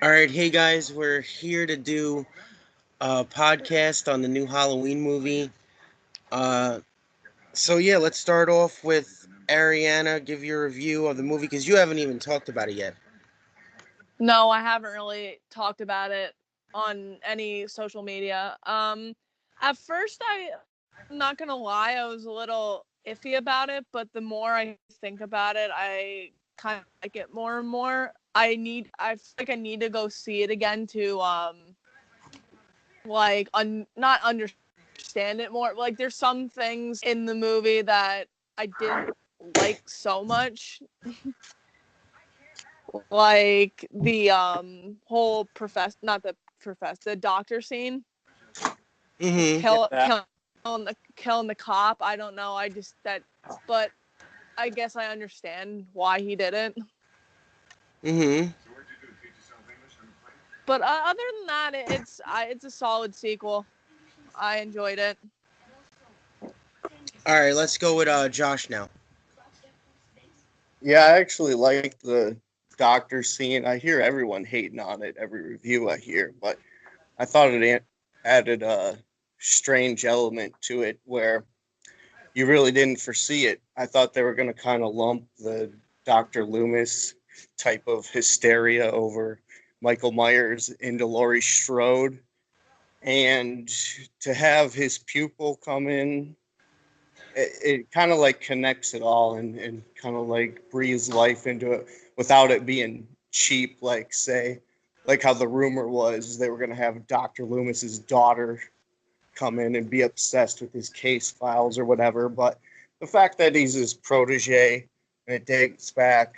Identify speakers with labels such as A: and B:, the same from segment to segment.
A: All right, hey guys, we're here to do a podcast on the new Halloween movie. So yeah, let's start off with Arianna. Give your review of the movie because you haven't even talked about it yet.
B: No, I haven't really talked about it on any social media. At first, I'm not gonna lie, I was a little iffy about it, but the more I think about it, I kind of like it more and more. I feel like I need to go see it again to not understand it more. Like there's some things in the movie that I didn't like so much. Like the whole the doctor scene.
A: Mm-hmm.
B: Killing the cop. I don't know. But I guess I understand why he did it.
A: Mm-hmm.
B: But other than that, it's a solid sequel. I enjoyed it.
A: All right, let's go with Josh now.
C: Yeah, I actually like the doctor scene. I hear everyone hating on it, every review I hear, but I thought it added a strange element to it where you really didn't foresee it. I thought they were going to kind of lump the Dr. Loomis type of hysteria over Michael Myers into Laurie Strode. And to have his pupil come in, it kind of like connects it all and kind of like breathes life into it without it being cheap, like how the rumor was they were going to have Dr. Loomis's daughter come in and be obsessed with his case files or whatever. But the fact that he's his protege and it dates back,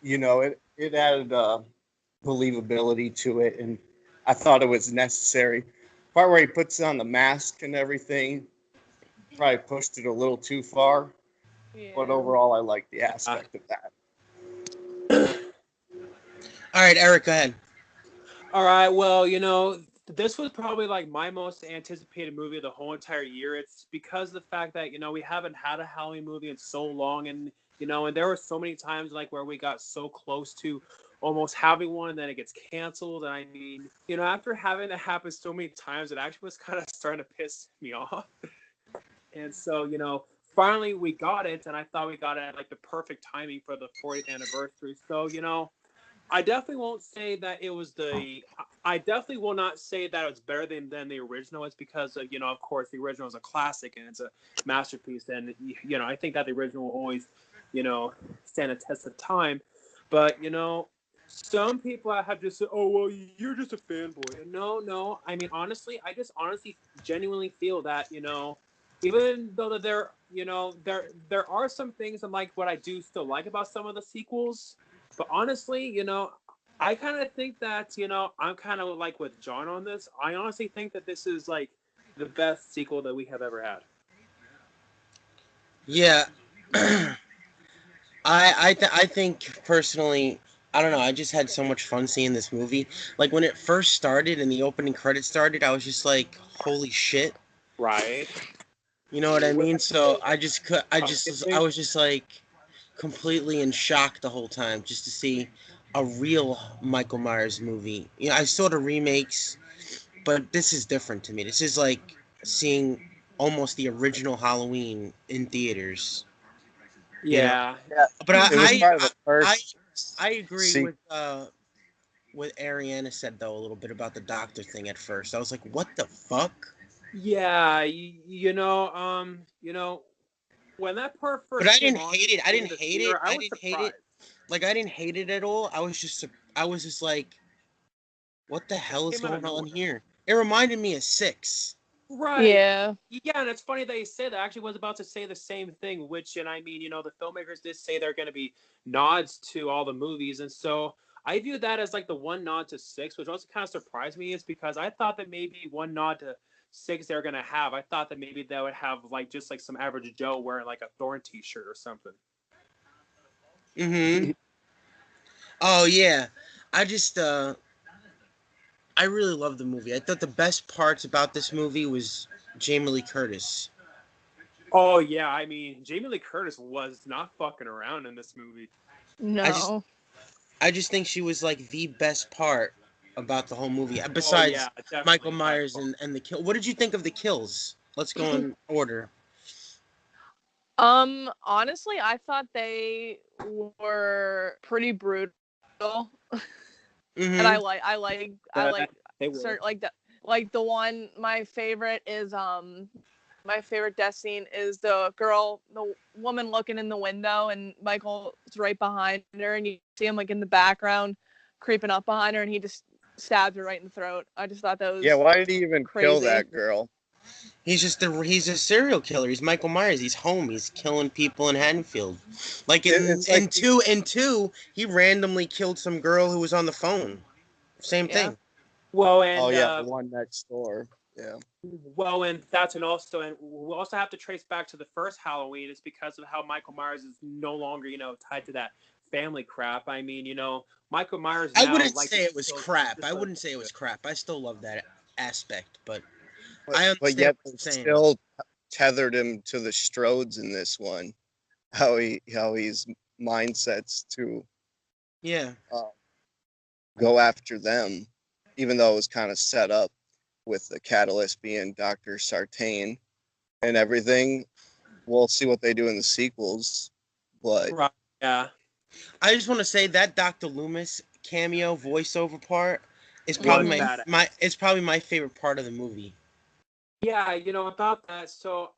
C: it added believability to it. And I thought it was necessary. Part where he puts on the mask and everything, probably pushed it a little too far. Yeah. But overall, I like the aspect of that.
A: All right, Eric, go ahead.
D: All right, well, this was probably like my most anticipated movie of the whole entire year. It's because of the fact that, we haven't had a Halloween movie in so long. And, and there were so many times like where we got so close to almost having one and then it gets canceled. And I mean, after having that happen so many times, it actually was kind of starting to piss me off. And so, finally we got it. And I thought we got it at like the perfect timing for the 40th anniversary. So, I definitely won't say that it was I definitely will not say that it's better than the original. It's because, of course, the original is a classic and it's a masterpiece. And, I think that the original will always, stand a test of time. But, some people have just said, oh, well, you're just a fanboy. No. I mean, honestly, I just genuinely feel that, even though that there are some things and like what I do still like about some of the sequels. But honestly, I kind of think that, I'm kind of like with John on this. I honestly think that this is like the best sequel that we have ever had.
A: Yeah. I think personally, I don't know, I just had so much fun seeing this movie. Like when it first started and the opening credits started, I was just like, holy shit.
D: Right.
A: You know what I mean? So I was just like completely in shock the whole time just to see a real Michael Myers movie. I saw the remakes, but this is different to me. This is like seeing almost the original Halloween in theaters.
D: Yeah.
A: But I agree with what Arianna said though a little bit about the doctor thing at first. I was like, what the fuck?
D: Yeah, when that part first
A: But I didn't hate it. I didn't hate it. Like I didn't hate it at all. I was just like, what the hell is going on here? It reminded me of 6.
D: Right.
B: Yeah,
D: and it's funny that you say that. I actually was about to say the same thing, which, and I mean, the filmmakers did say they're going to be nods to all the movies. And so I view that as like the one nod to 6, which also kind of surprised me is because I thought that maybe one nod to 6 they're going to have. I thought that maybe they would have like just like some average Joe wearing like a Thorn t-shirt or something.
A: Mm-hmm. Oh, yeah. I really love the movie. I thought the best parts about this movie was Jamie Lee Curtis.
D: Oh yeah, I mean Jamie Lee Curtis was not fucking around in this movie.
B: No.
A: I just think she was like the best part about the whole movie.
D: Oh yeah,
A: Besides Michael
D: definitely by
A: Myers
D: far.
A: and the kill. What did you think of the kills? Let's go in order.
B: Honestly, I thought they were pretty brutal. And
A: Mm-hmm.
B: I like
D: They were.
B: certain like the one my favorite death scene is the woman looking in the window and Michael's right behind her and you see him like in the background creeping up behind her and he just stabs her right in the throat. I just thought that
C: Yeah,
B: was
C: why did he even kill
B: crazy.
C: that girl?
A: He's a serial killer. He's Michael Myers. He's home. He's killing people in Haddonfield. Like
C: It's like
A: in two, he randomly killed some girl who was on the phone. Same
B: Yeah.
A: thing.
D: Well,
C: oh
D: and
C: yeah, the one next door. Yeah.
D: that's and we also have to trace back to the first Halloween. It's because of how Michael Myers is no longer, tied to that family crap. I mean, Michael Myers
A: I
D: now
A: wouldn't
D: like
A: say it was crap. I
D: just
A: wouldn't say it was crap. I still love that aspect, but
C: But
A: I
C: but
A: understand
C: yet
A: what
C: they
A: you're saying.
C: still tethered him to the Strodes in this one. How he's mindsets to
A: Yeah.
C: uh, go after them, even though it was kind of set up with the catalyst being Dr. Sartain and everything. We'll see what they do in the sequels, but
D: right. Yeah.
A: I just want to say that Dr. Loomis cameo voiceover part is probably
D: Was
B: Mhm.
D: bad.
A: it's probably my favorite part of the movie.
D: Yeah, about that. So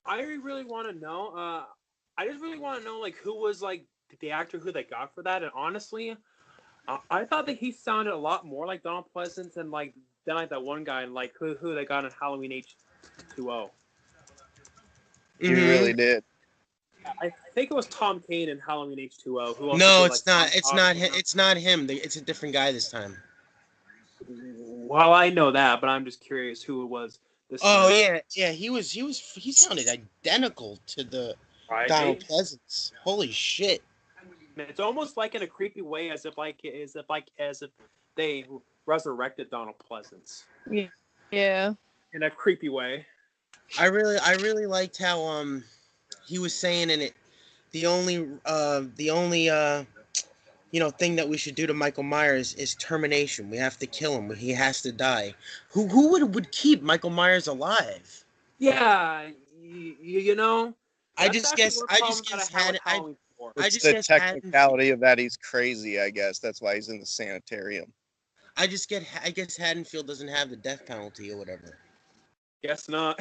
D: I really want to know. I just really want to know like who was like the actor who they got for that. And honestly, I thought that he sounded a lot more like Donald Pleasance than like that one guy and like who they got in Halloween H2O.
C: he
A: Mm-hmm.
C: really did.
D: I think it was Tom Kane in Halloween H2O who also
A: No,
D: did
A: it's
D: like
A: not.
D: Zombie
A: It's not.
D: Holocaust.
A: It's not him. It's a different guy this time.
D: Well, I know that, but I'm just curious who it was this
A: Oh
D: time.
A: yeah, yeah. He sounded identical to the Donald
D: Right?
A: Pleasance. Holy shit.
D: It's almost like in a creepy way, as if they resurrected Donald Pleasance
B: Yeah.
D: in a creepy way.
A: I really liked how he was saying in it the only thing that we should do to Michael Myers is termination. We have to kill him. He has to die. Who would keep Michael Myers alive?
D: Yeah, you know, that's actually one
A: I just
D: problem that I
A: guess
D: had with Halloween 4.
A: I
C: It's
A: just
C: the
A: guess
C: technicality of that he's crazy, I guess. That's why he's in the sanitarium.
A: I guess Haddonfield doesn't have the death penalty or whatever.
D: Guess not.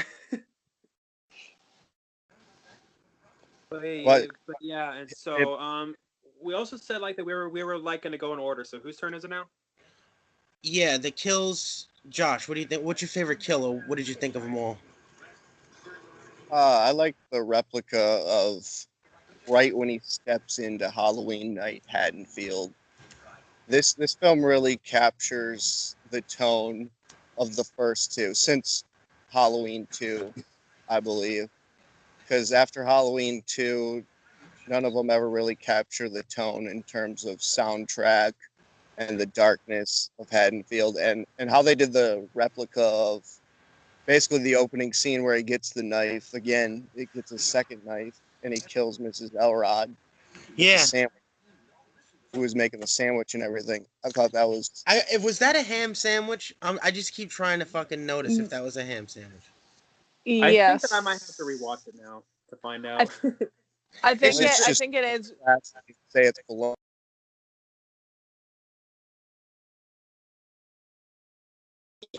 D: but
C: But
D: yeah, and
C: it,
D: so we also said like that we were like going to go in order. So whose turn is it now?
A: Yeah, the kills. Josh, what do you think? What's your favorite kill, or what did you think of them all?
C: I like the replica of right when he steps into Halloween Night Haddonfield. This film really captures the tone of the first two since Halloween 2, I believe. Because after Halloween 2, none of them ever really capture the tone in terms of soundtrack and the darkness of Haddonfield and how they did the replica of basically the opening scene where he gets the knife. Again, it gets a second knife and he kills Mrs. Elrod with the
A: Yeah,
C: sandwich, who was making the sandwich and everything. I thought that was
A: was that a ham sandwich? I just keep trying to fucking notice if that was a ham sandwich.
D: I think that I might have to
B: Yes.
D: rewatch it now to find
B: I,
D: out.
B: I
C: it's,
B: think it.
C: it's
B: I
C: just
B: think it is
C: say it's bologna.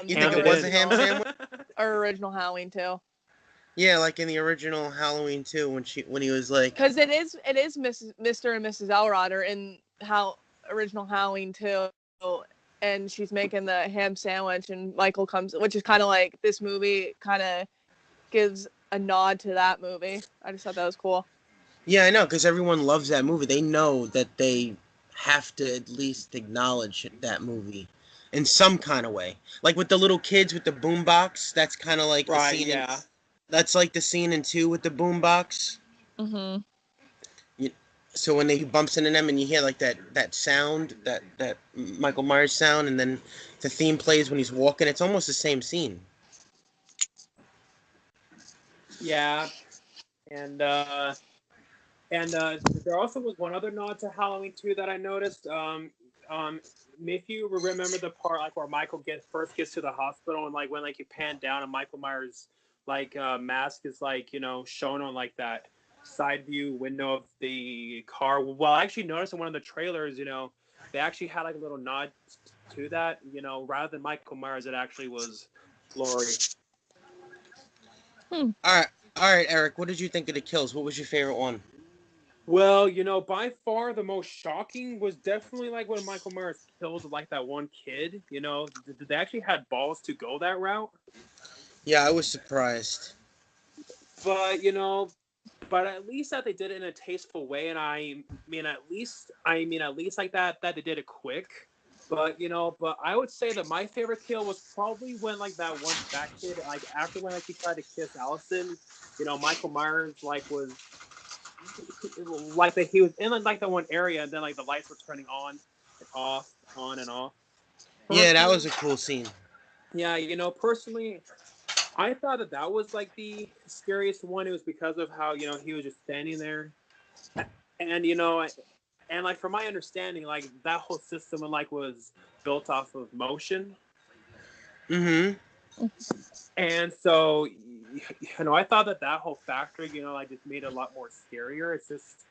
A: You think
D: And
A: it
D: it
A: was a
D: is.
A: ham sandwich?
B: our original Halloween too,
A: Yeah, like in the original Halloween 2 when he was like,
B: because it is Mr. and Mrs. Elroder in how original Halloween too, and she's making the ham sandwich, and Michael comes, which is kind of like this movie kind of gives a nod to that movie. I just thought that was cool.
A: yeah, I know, because everyone loves that movie. They know that they have to at least acknowledge that movie in some kind of way. Like with the little kids with the boombox, that's kind of like the
D: Right,
A: scene in
D: yeah.
A: that's like the scene in 2 with the boombox.
B: Mhm.
A: So when he bumps into them and you hear like that sound, that Michael Myers sound, and then the theme plays when he's walking, it's almost the same scene.
D: Yeah. And there also was one other nod to Halloween 2 that I noticed. If you remember the part like where Michael first gets to the hospital and like when like you pan down and Michael Myers like mask is like shown on like that side view window of the car. Well, I actually noticed in one of the trailers, they actually had like a little nod to that. Rather than Michael Myers, it actually was Laurie.
A: All right, Eric. What did you think of the kills? What was your favorite one?
D: Well, by far the most shocking was definitely like when Michael Myers killed like that one kid. They actually had balls to go that route.
A: Yeah, I was surprised.
D: But but at least that they did it in a tasteful way, and I mean at least like that they did it quick. But but I would say that my favorite kill was probably when like that one fat kid, like after when like he tried to kiss Allison, Michael Myers like was like that he was in like the one area, and then like the lights were turning on and off, on and off.
A: Yeah, that was a cool scene.
D: Yeah, personally, I thought that was like the scariest one. It was because of how he was just standing there, and and like from my understanding, like that whole system like was built off of motion.
A: Mm-hmm.
D: And so, I thought that whole factor, like just made it a lot more scarier. It's just,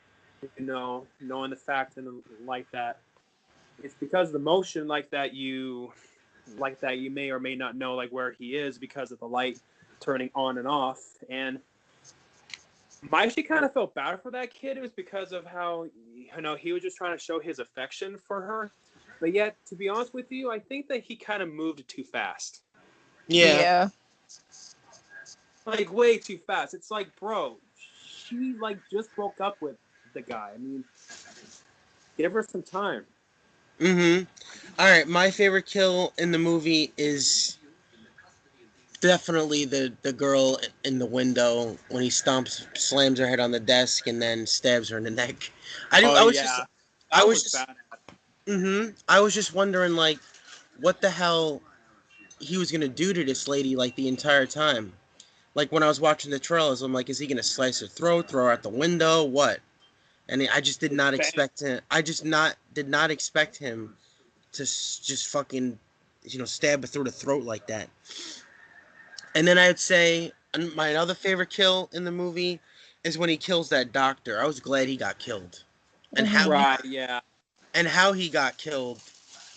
D: knowing the fact and like that, it's because of the motion like that you may or may not know like where he is because of the light turning on and off. And I actually kind of felt bad for that kid. It was because of how, he was just trying to show his affection for her. But yet, to be honest with you, I think that he kind of moved too fast.
B: Yeah.
D: Like way too fast. It's like, bro, she like just broke up with the guy. I mean, give her some time.
A: Mm-hmm. All right, my favorite kill in the movie is definitely the girl in the window when he slams her head on the desk, and then stabs her in the neck. I was just
D: bad.
A: Mm-hmm. I was just wondering, like, what the hell he was gonna do to this lady, like, the entire time. Like, when I was watching the trailers, I'm like, is he gonna slice her throat, throw her out the window, what? And I just did not expect him. Did not expect him to just fucking, stab her through the throat like that. And then I'd say my other favorite kill in the movie is when he kills that doctor. I was glad he got killed, and how he got killed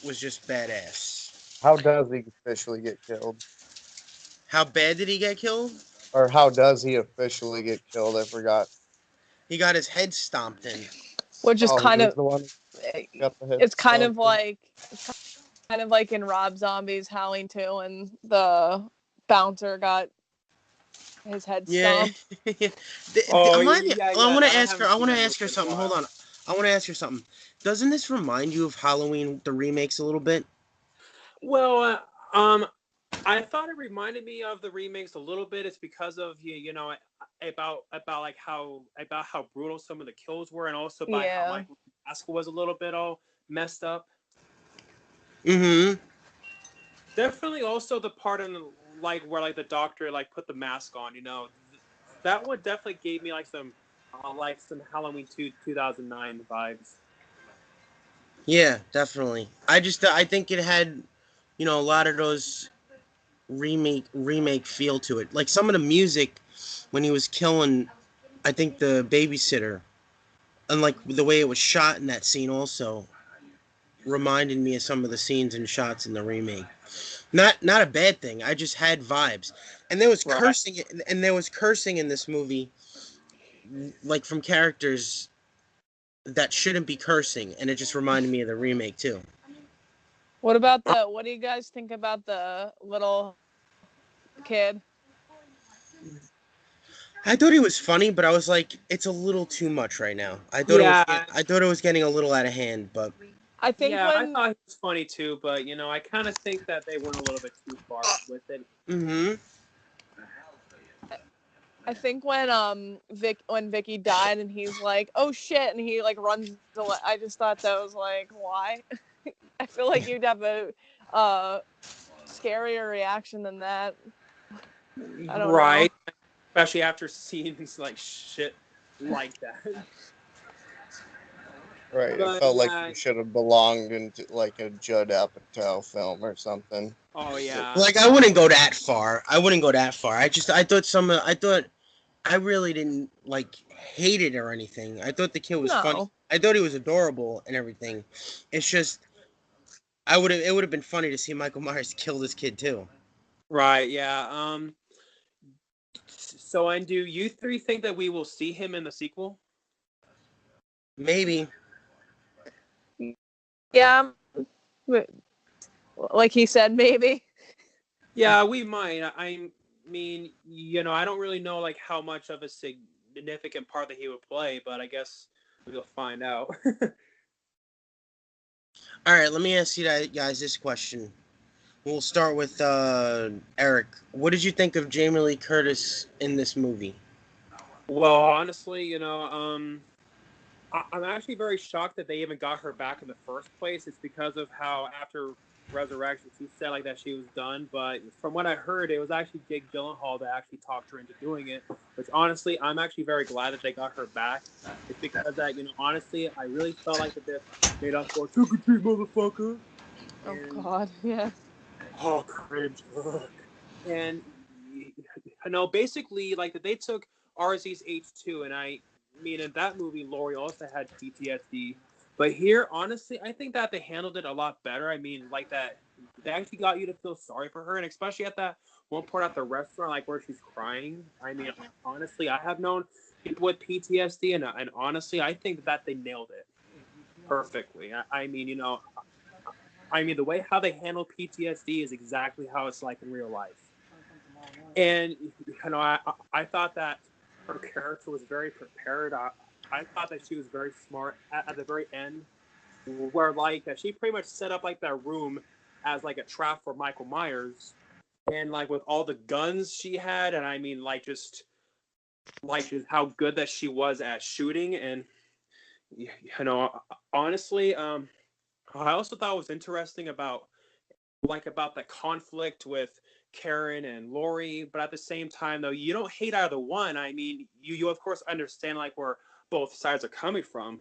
A: was just badass.
C: How does he officially get killed?
A: How bad did he get killed?
C: Or how does he officially get killed? I forgot.
A: He got his head stomped in.
B: Which is kind of
C: the one got the head
B: it's kind of like in Rob Zombie's Howling 2 and the bouncer got his head stomped.
A: I want to ask her something. Hold on. I want to ask her something. Doesn't this remind you of Halloween, the remakes, a little bit?
D: Well, I thought it reminded me of the remakes a little bit. It's because of about like how brutal some of the kills were, and also by how Michael mask was a little bit all messed up.
A: Mm-hmm.
D: Definitely, also the part in like where like the doctor like put the mask on. That one definitely gave me like some Halloween 2009 vibes.
A: Yeah, definitely. I think it had, a lot of those remake feel to it. Like some of the music when he was killing, I think, the babysitter, and like the way it was shot in that scene also reminded me of some of the scenes and shots in the remake. Not a bad thing. I just had vibes, and there was cursing, and there was cursing in this movie, like from characters that shouldn't be cursing, and it just reminded me of the remake too.
B: What do you guys think about the little kid?
A: I thought he was funny, but I was like, it's a little too much right now. I thought it was getting a little out of hand, but
B: I think
D: I thought he was funny too, but I kind of think that they went a little bit too far with it.
A: Mm-hmm.
B: I think when Vicky died and he's like, oh shit, and he like runs away. I just thought that was like, why? I feel like you'd have a scarier reaction than that. I don't know.
D: especially after scenes like shit like that.
C: Right. It
D: But
C: felt like
D: yeah,
C: you should have belonged into like a Judd Apatow film or something.
D: oh yeah,
A: Like I wouldn't go that far. I wouldn't go that far. I really didn't like hate it or anything. I thought the kid was funny.
B: No.
A: I thought he was adorable and everything. It's just it would have been funny to see Michael Myers kill this kid too.
D: right, yeah. So, and do you three think that we will see him in the sequel?
A: Maybe.
B: Yeah. Like he said, maybe.
D: Yeah, we might. I mean, I don't really know like how much of a significant part that he would play, but I guess we'll find out.
A: All right, let me ask you guys this question. We'll start with Eric. What did you think of Jamie Lee Curtis in this movie?
D: Well, honestly, I'm actually very shocked that they even got her back in the first place. It's because of how after Resurrection she said like that she was done, but from what I heard, it was actually Jake Gyllenhaal that actually talked her into doing it. Which honestly, I'm actually very glad that they got her back. It's because that honestly, I really felt like that this made up for trick or treat, motherfucker.
B: Oh God, yeah.
D: Oh, cringe. Ugh. And basically, like that they took RZ's H2, and I mean, in that movie, Laurie also had PTSD. But here, honestly, I think that they handled it a lot better. I mean, like that, they actually got you to feel sorry for her, and especially at that one point at the restaurant, like where she's crying. I mean, honestly, I have known people with PTSD, and honestly, I think that they nailed it perfectly. I mean, the way how they handle PTSD is exactly how it's like in real life. And I thought that her character was very prepared. I thought that she was very smart at the very end, where like that she pretty much set up like that room as like a trap for Michael Myers, and like with all the guns she had, and I mean just how good that she was at shooting, and honestly, I also thought it was interesting about the conflict with Karen and Lori, but at the same time though, you don't hate either one. I mean, you of course understand like where both sides are coming from.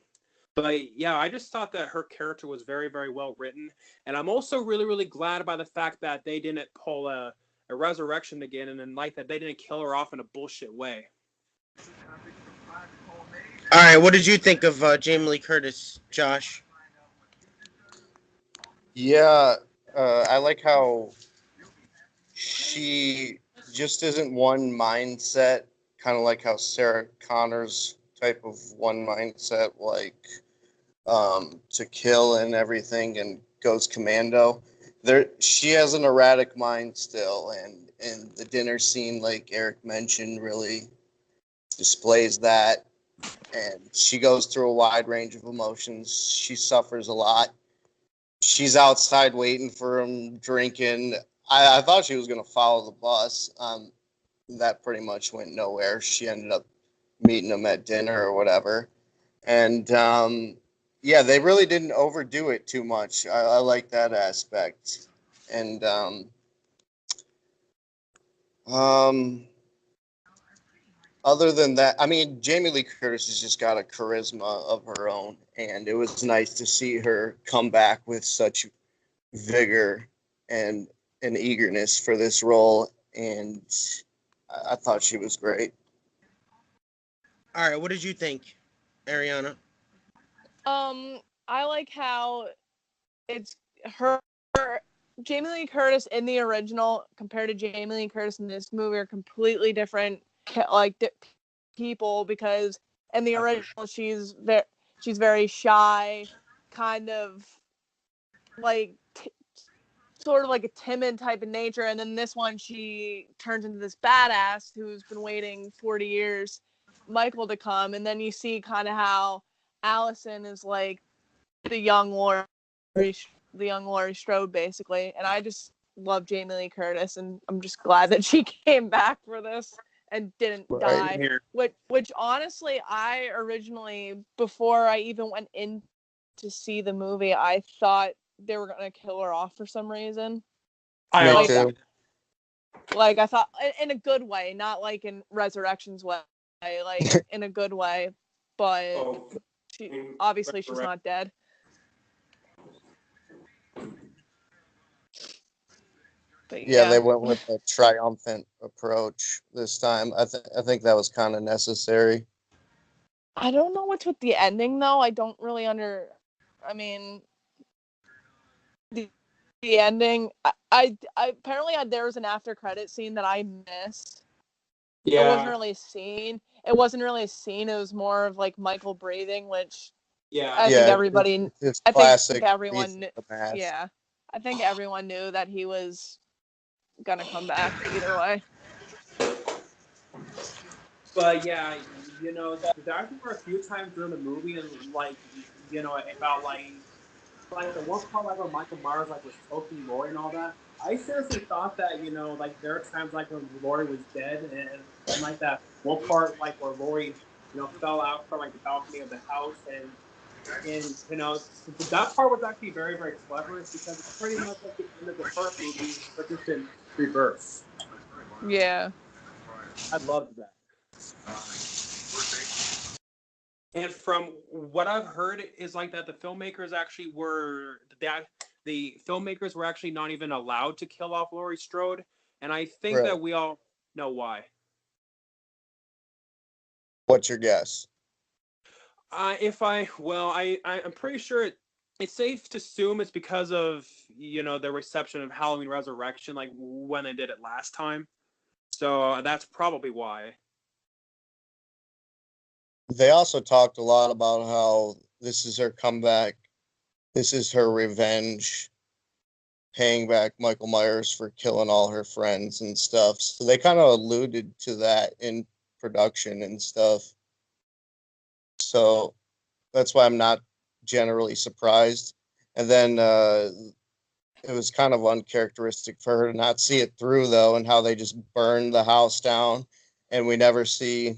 D: But yeah, I just thought that her character was very, very well written. And I'm also really, really glad by the fact that they didn't pull a resurrection again, and then like that they didn't kill her off in a bullshit way.
A: All right, what did you think of Jamie Lee Curtis, Josh?
C: Yeah, I like how she just isn't one mindset, kind of like how Sarah Connor's type of one mindset, like to kill and everything, and goes commando. She has an erratic mind still, and the dinner scene, like Eric mentioned, really displays that. And she goes through a wide range of emotions. She suffers a lot. She's outside waiting for him, drinking. I thought she was going to follow the bus. That pretty much went nowhere. She ended up meeting him at dinner or whatever. And yeah, they really didn't overdo it too much. I like that aspect. And um, other than that, I mean, Jamie Lee Curtis has just got a charisma of her own, and it was nice to see her come back with such vigor and an eagerness for this role, and I thought she was great.
A: All right, what did you think, Arianna?
B: I like how it's her Jamie Lee Curtis in the original compared to Jamie Lee Curtis in this movie are completely different people, because in the original she's very shy, kind of like sort of like a timid type of nature, and then this one she turns into this badass who's been waiting 40 years Michael to come, and then you see kind of how Allison is like the young Laurie Strode basically, and I just love Jamie Lee Curtis, and I'm just glad that she came back for this and didn't
C: Right.
B: die. Which honestly, I originally, before I even went in to see the movie, I thought they were gonna kill her off for some reason.
D: I
C: Me
D: also
C: too.
B: Like, I thought, in a good way, not like in Resurrection's way, like in a good way. But obviously she's not dead. But
C: Yeah, they went with a triumphant approach this time. I think that was kind of necessary.
B: I don't know what's with the ending though. I don't really I mean, the ending. I apparently there was an after credit scene that I missed.
D: Yeah.
B: It wasn't really a scene. It was more of like Michael breathing, which I think everybody.
C: It's
B: I
C: classic.
B: think everyone. Yeah, I think everyone knew that he was gonna come back either way.
D: But yeah, there were a few times during the movie, and like, about like the one part like where Michael Myers like was choking Laurie and all that. I seriously thought that like there are times like when Laurie was dead, and like that one part like where Laurie fell out from like the balcony of the house, and that part was actually very, very clever because it's pretty much like the end of the first movie, but just in reverse.
B: Yeah.
D: I loved that. And from what I've heard is like that the filmmakers actually not even allowed to kill off Laurie Strode, and I think that we all know why.
C: What's your guess?
D: I'm pretty sure it's safe to assume it's because of the reception of Halloween Resurrection, like when they did it last time. So that's probably why.
C: They also talked a lot about how this is her comeback. This is her revenge, paying back Michael Myers for killing all her friends and stuff. So they kind of alluded to that in production and stuff. So that's why I'm not generally surprised. And then it was kind of uncharacteristic for her to not see it through, though, and how they just burned the house down, and we never see,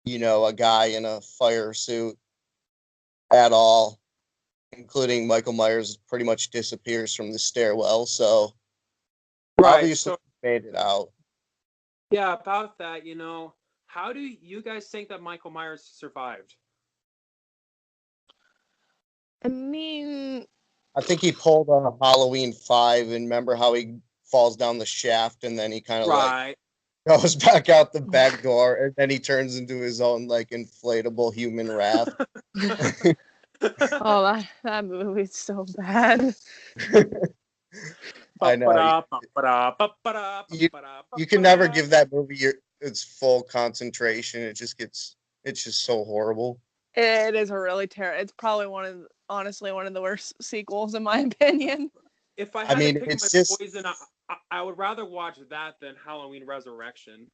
C: a guy in a fire suit at all, including Michael Myers pretty much disappears from the stairwell. So obviously made it out.
D: Yeah, about that, how do you guys think that Michael Myers survived?
B: I mean,
C: I think he pulled on a Halloween 5, and remember how he falls down the shaft and then he kind of like goes back out the back door, and then he turns into his own like inflatable human raft.
B: Oh, that movie's so bad.
C: I know. You can never give that movie its full concentration. It's just so horrible.
B: It is a really terrible. It's probably honestly one of the worst sequels in my opinion.
D: If I had to pick my poison, I would rather watch that than Halloween Resurrection.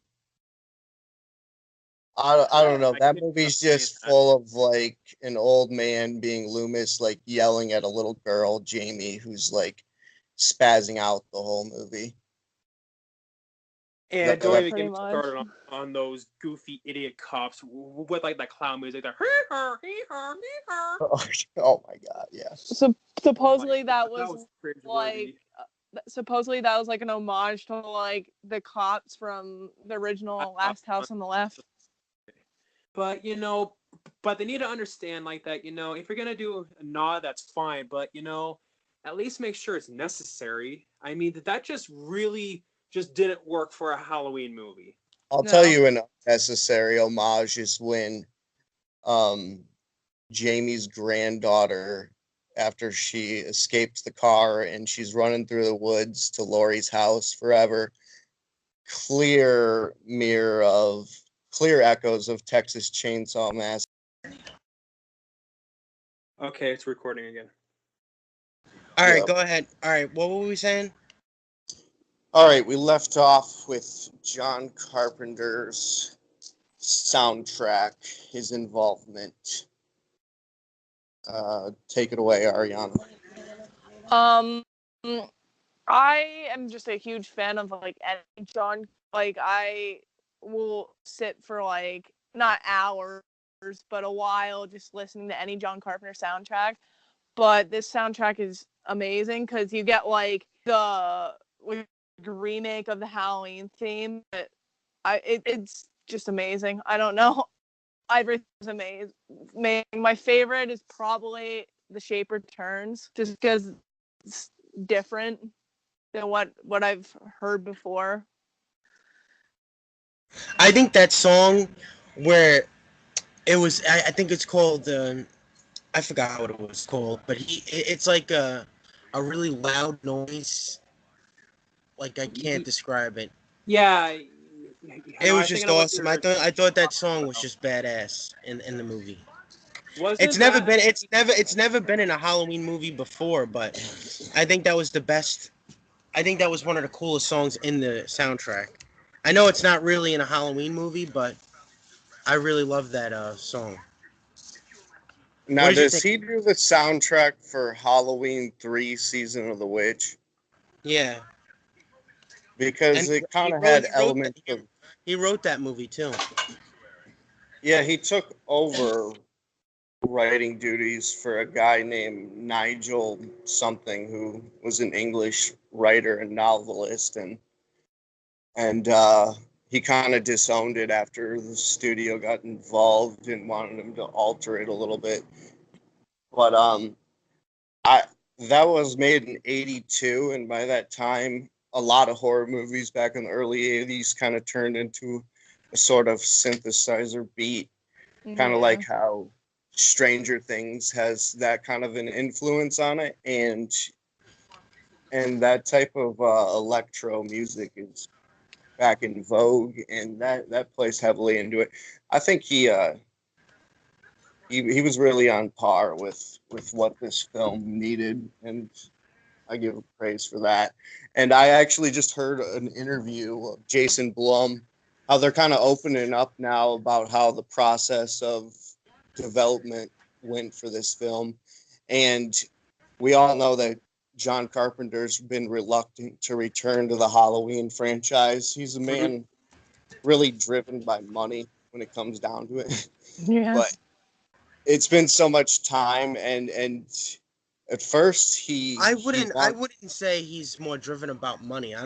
C: I don't know. That movie's just full of like an old man being Loomis, like yelling at a little girl, Jamie, who's like spazzing out the whole movie.
D: And don't even get me started on those goofy idiot cops with like that clown music.
C: Oh my god, yeah.
B: So supposedly that was like an homage to like the cops from the original Last House on the Left.
D: But but they need to understand like that, if you're gonna do a nod, that's fine, but at least make sure it's necessary. I mean, that just really just didn't work for a Halloween movie.
C: I'll tell you an unnecessary homage is when Jamie's granddaughter, after she escapes the car and she's running through the woods to Laurie's house forever, clear echoes of Texas Chainsaw Massacre.
D: Okay, it's recording again.
A: All right, go ahead. All right, what were we saying?
C: All right, we left off with John Carpenter's soundtrack, his involvement. Take it away, Arianna.
B: I am just a huge fan of like any John. Like I will sit for like not hours, but a while just listening to any John Carpenter soundtrack. But this soundtrack is amazing because you get like the remake of the Halloween theme. But it's just amazing. I don't know. Everything's amazing. My favorite is probably The Shape Returns, just because it's different than what I've heard before.
A: I think that song where it was, I think it's called, I forgot what it was called, but it's like a really loud noise. Like I can't describe it.
D: Yeah.
A: It was
D: I think
A: just
D: I know what
A: awesome.
D: you're
A: I thought that
D: talking
A: song was
D: about.
A: just badass in the movie.
D: Wasn't that
A: It's never been in a Halloween movie before, but I think that was the best. I think that was one of the coolest songs in the soundtrack. I know it's not really in a Halloween movie, but I really love that song. What
C: Now,
A: did you
C: does
A: think?
C: he do the soundtrack for Halloween 3 Season of the Witch?
A: Yeah, and
C: Because it kind of had elements of.
A: he wrote that movie too.
C: Yeah, he took over writing duties for a guy named Nigel something who was an English writer and novelist, and he kind of disowned it after the studio got involved and wanted him to alter it a little bit. But I that was made in '82, and by that time, a lot of horror movies back in the early '80s kind of turned into a sort of synthesizer beat, kind of
B: Yeah.
C: like how Stranger Things has that kind of an influence on it, and that type of electro music is back in vogue, and that plays heavily into it. I think he was really on par with what this film needed, and I give him praise for that. And I actually just heard an interview of Jason Blum, how they're kind of opening up now about how the process of development went for this film. And we all know that John Carpenter's been reluctant to return to the Halloween franchise. He's a man really driven by money when it comes down to it.
B: Yeah.
C: But it's been so much time, and at first
A: I
C: he
A: wouldn't say he's more driven about money. I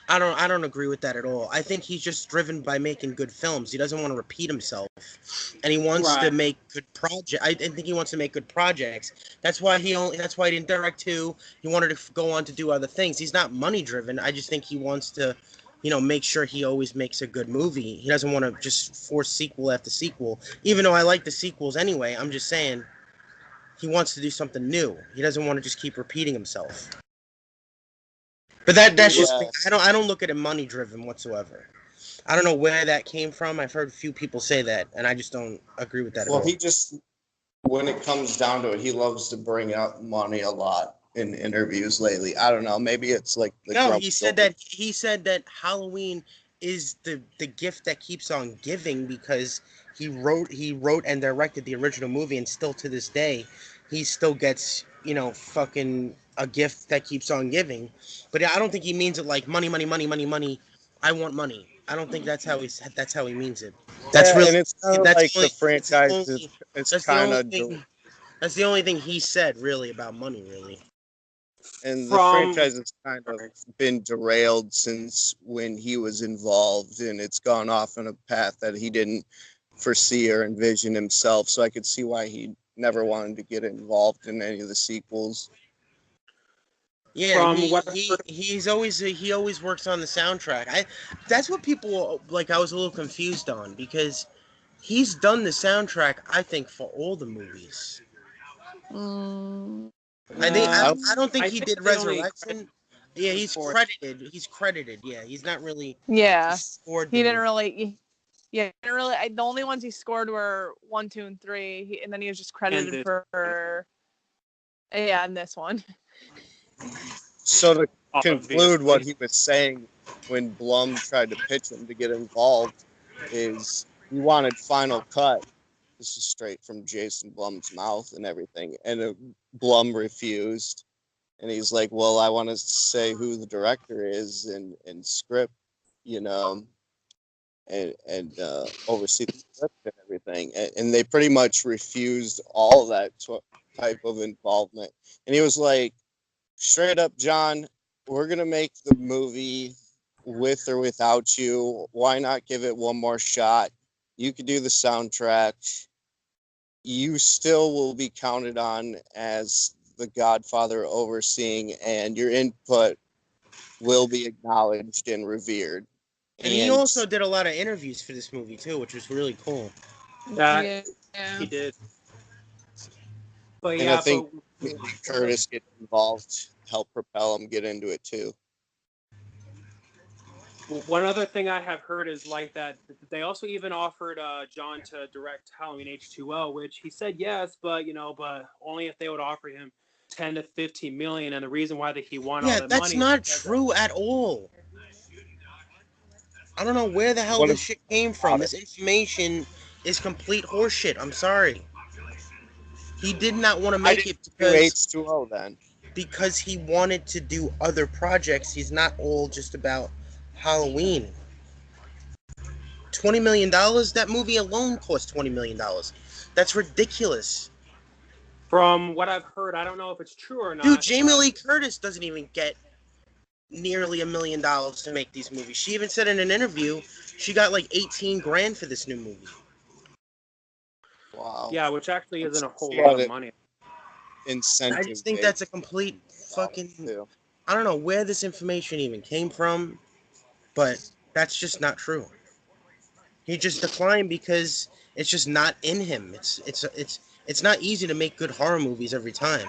A: don't agree with that at all. I think he's just driven by making good films. He doesn't want to repeat himself, and he wants to
D: right?
A: make good project. I think he wants to make good projects. That's why he didn't direct two. He wanted to go on to do other things. He's not money driven. I just think he wants to, make sure he always makes a good movie. He doesn't want to just force sequel after sequel. Even though I like the sequels anyway, I'm just saying he wants to do something new. He doesn't want to just keep repeating himself. But that's just
C: yeah.
A: I don't look at it money driven whatsoever. I don't know where that came from. I've heard a few people say that, and I just don't agree with that at
C: Well,
A: all.
C: he just, when it comes down to it, he loves to bring up money a lot in interviews lately. I don't know. Maybe it's like the
A: No,
C: grump.
A: he said that Halloween is the gift that keeps on giving because he wrote and directed the original movie, and still to this day he still gets, fucking a gift that keeps on giving. But I don't think he means it like money, money, money, money, money. I want money. I don't think that's how he means it. That's
C: Yeah,
A: really
C: and it's kind of like the franchise is
A: that's the
C: kind
A: only
C: of,
A: thing that's the only thing he said really about money really.
C: and the
D: From
C: franchise has kind of been derailed since when he was involved, and it's gone off on a path that he didn't foresee or envision himself. So I could see why he never wanted to get involved in any of the sequels.
A: Yeah, and
D: from what
A: he always works on the soundtrack. That's what people like. I was a little confused on because he's done the soundtrack. I think for all the movies.
B: Mm,
A: I don't think
D: I
A: he
D: think
A: did
D: they only
A: Resurrection. Yeah, he's
D: for
A: credited. He's credited. Yeah, he's not really
B: yeah.
A: scored the
B: He didn't
A: movie.
B: really. Yeah, he didn't really. The only ones he scored were 1, 2, and 3, and then he was just
D: and
B: credited
D: this
B: for. Yeah, and this one.
C: So to conclude what
D: obviously.
C: he was saying when Blum tried to pitch him to get involved is he wanted Final Cut. This is straight from Jason Blum's mouth and everything. And Blum refused. And he's like, well, I want to say who the director is and script, you know, and oversee the script and everything. And they pretty much refused all that type of involvement. And he was like, straight up, John, we're gonna make the movie with or without you. Why not give it one more shot? You could do the soundtrack. You still will be counted on as the Godfather overseeing, and your input will be acknowledged and revered.
A: And he also did a lot of interviews for this movie too, which was really cool.
D: Yeah, he did. But
C: and
D: yeah,
C: I think Curtis getting involved helped propel him get into it too.
D: One other thing I have heard is like that they also even offered John to direct Halloween H2O, which he said yes, but but only if they would offer him 10 to 15 million. And the reason why that he wanted all that money.
A: That's not true at all. I don't know where the hell this shit came from. This information is complete horseshit. I'm sorry. He did not want to make it because he wanted to do other projects. He's not all just about Halloween. $20 million? That movie alone cost $20 million. That's ridiculous.
D: From what I've heard, I don't know if it's true or not.
A: Dude, Jamie Lee Curtis doesn't even get nearly $1 million to make these movies. She even said in an interview she got like 18 grand for this new movie.
C: Wow.
D: Yeah, which actually isn't a whole lot of money.
C: Incentive.
A: I just think that's a complete fucking... I don't know where this information even came from, but that's just not true. He just declined because it's just not in him. It's not easy to make good horror movies every time.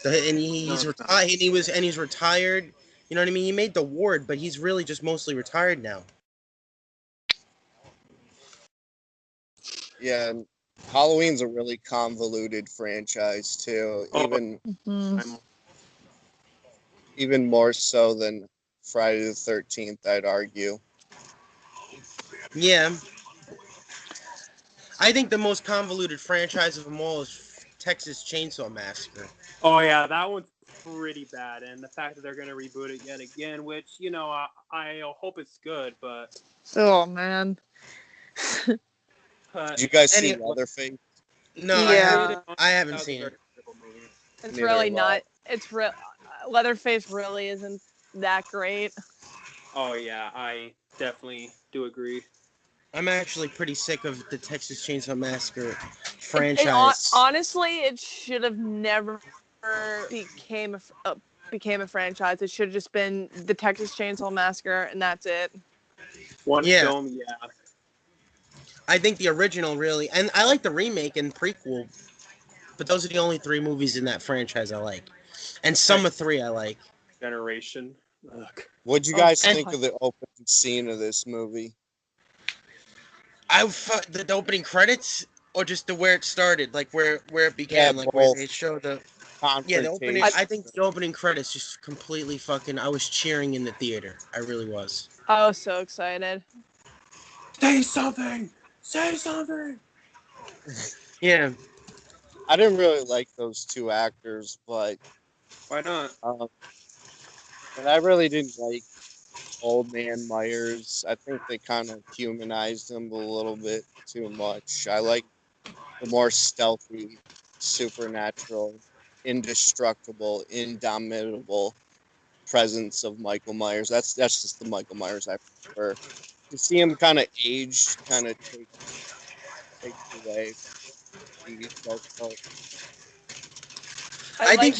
A: And he's retired. And he's retired. You know what I mean? He made The Ward, but he's really just mostly retired now.
C: Yeah, Halloween's a really convoluted franchise too. Even more so than Friday the 13th, I'd argue.
A: Yeah. I think the most convoluted franchise of them all is Texas Chainsaw Massacre.
D: Oh yeah, that one's pretty bad, and the fact that they're going to reboot it yet again, which I hope it's good, but
B: oh man.
C: Did you guys see Leatherface?
A: No,
B: yeah.
A: I haven't seen it.
B: It's really not. It's real. Leatherface really isn't that great.
D: Oh yeah, I definitely do agree.
A: I'm actually pretty sick of the Texas Chainsaw Massacre franchise.
B: Honestly, it should have never became a franchise. It should have just been the Texas Chainsaw Massacre, and that's it.
D: One film, yeah.
A: I think the original really, and I like the remake and prequel, but those are the only 3 movies in that franchise I like. And Summer 3 I like.
D: Generation.
C: What'd you guys think of the opening scene of this movie?
A: The opening credits, or just where it started, like where it began, like where they show the opening. I think the opening credits just completely fucking. I was cheering in the theater. I really was.
B: I was so excited.
D: Say something. Say something.
A: Yeah.
C: I didn't really like those 2 actors, but
D: why not?
C: And I really didn't like Old Man Myers. I think they kind of humanized him a little bit too much. I like the more stealthy, supernatural, indestructible, indomitable presence of Michael Myers. That's just the Michael Myers I prefer. To see him kind of aged, kind of takes away.
A: I think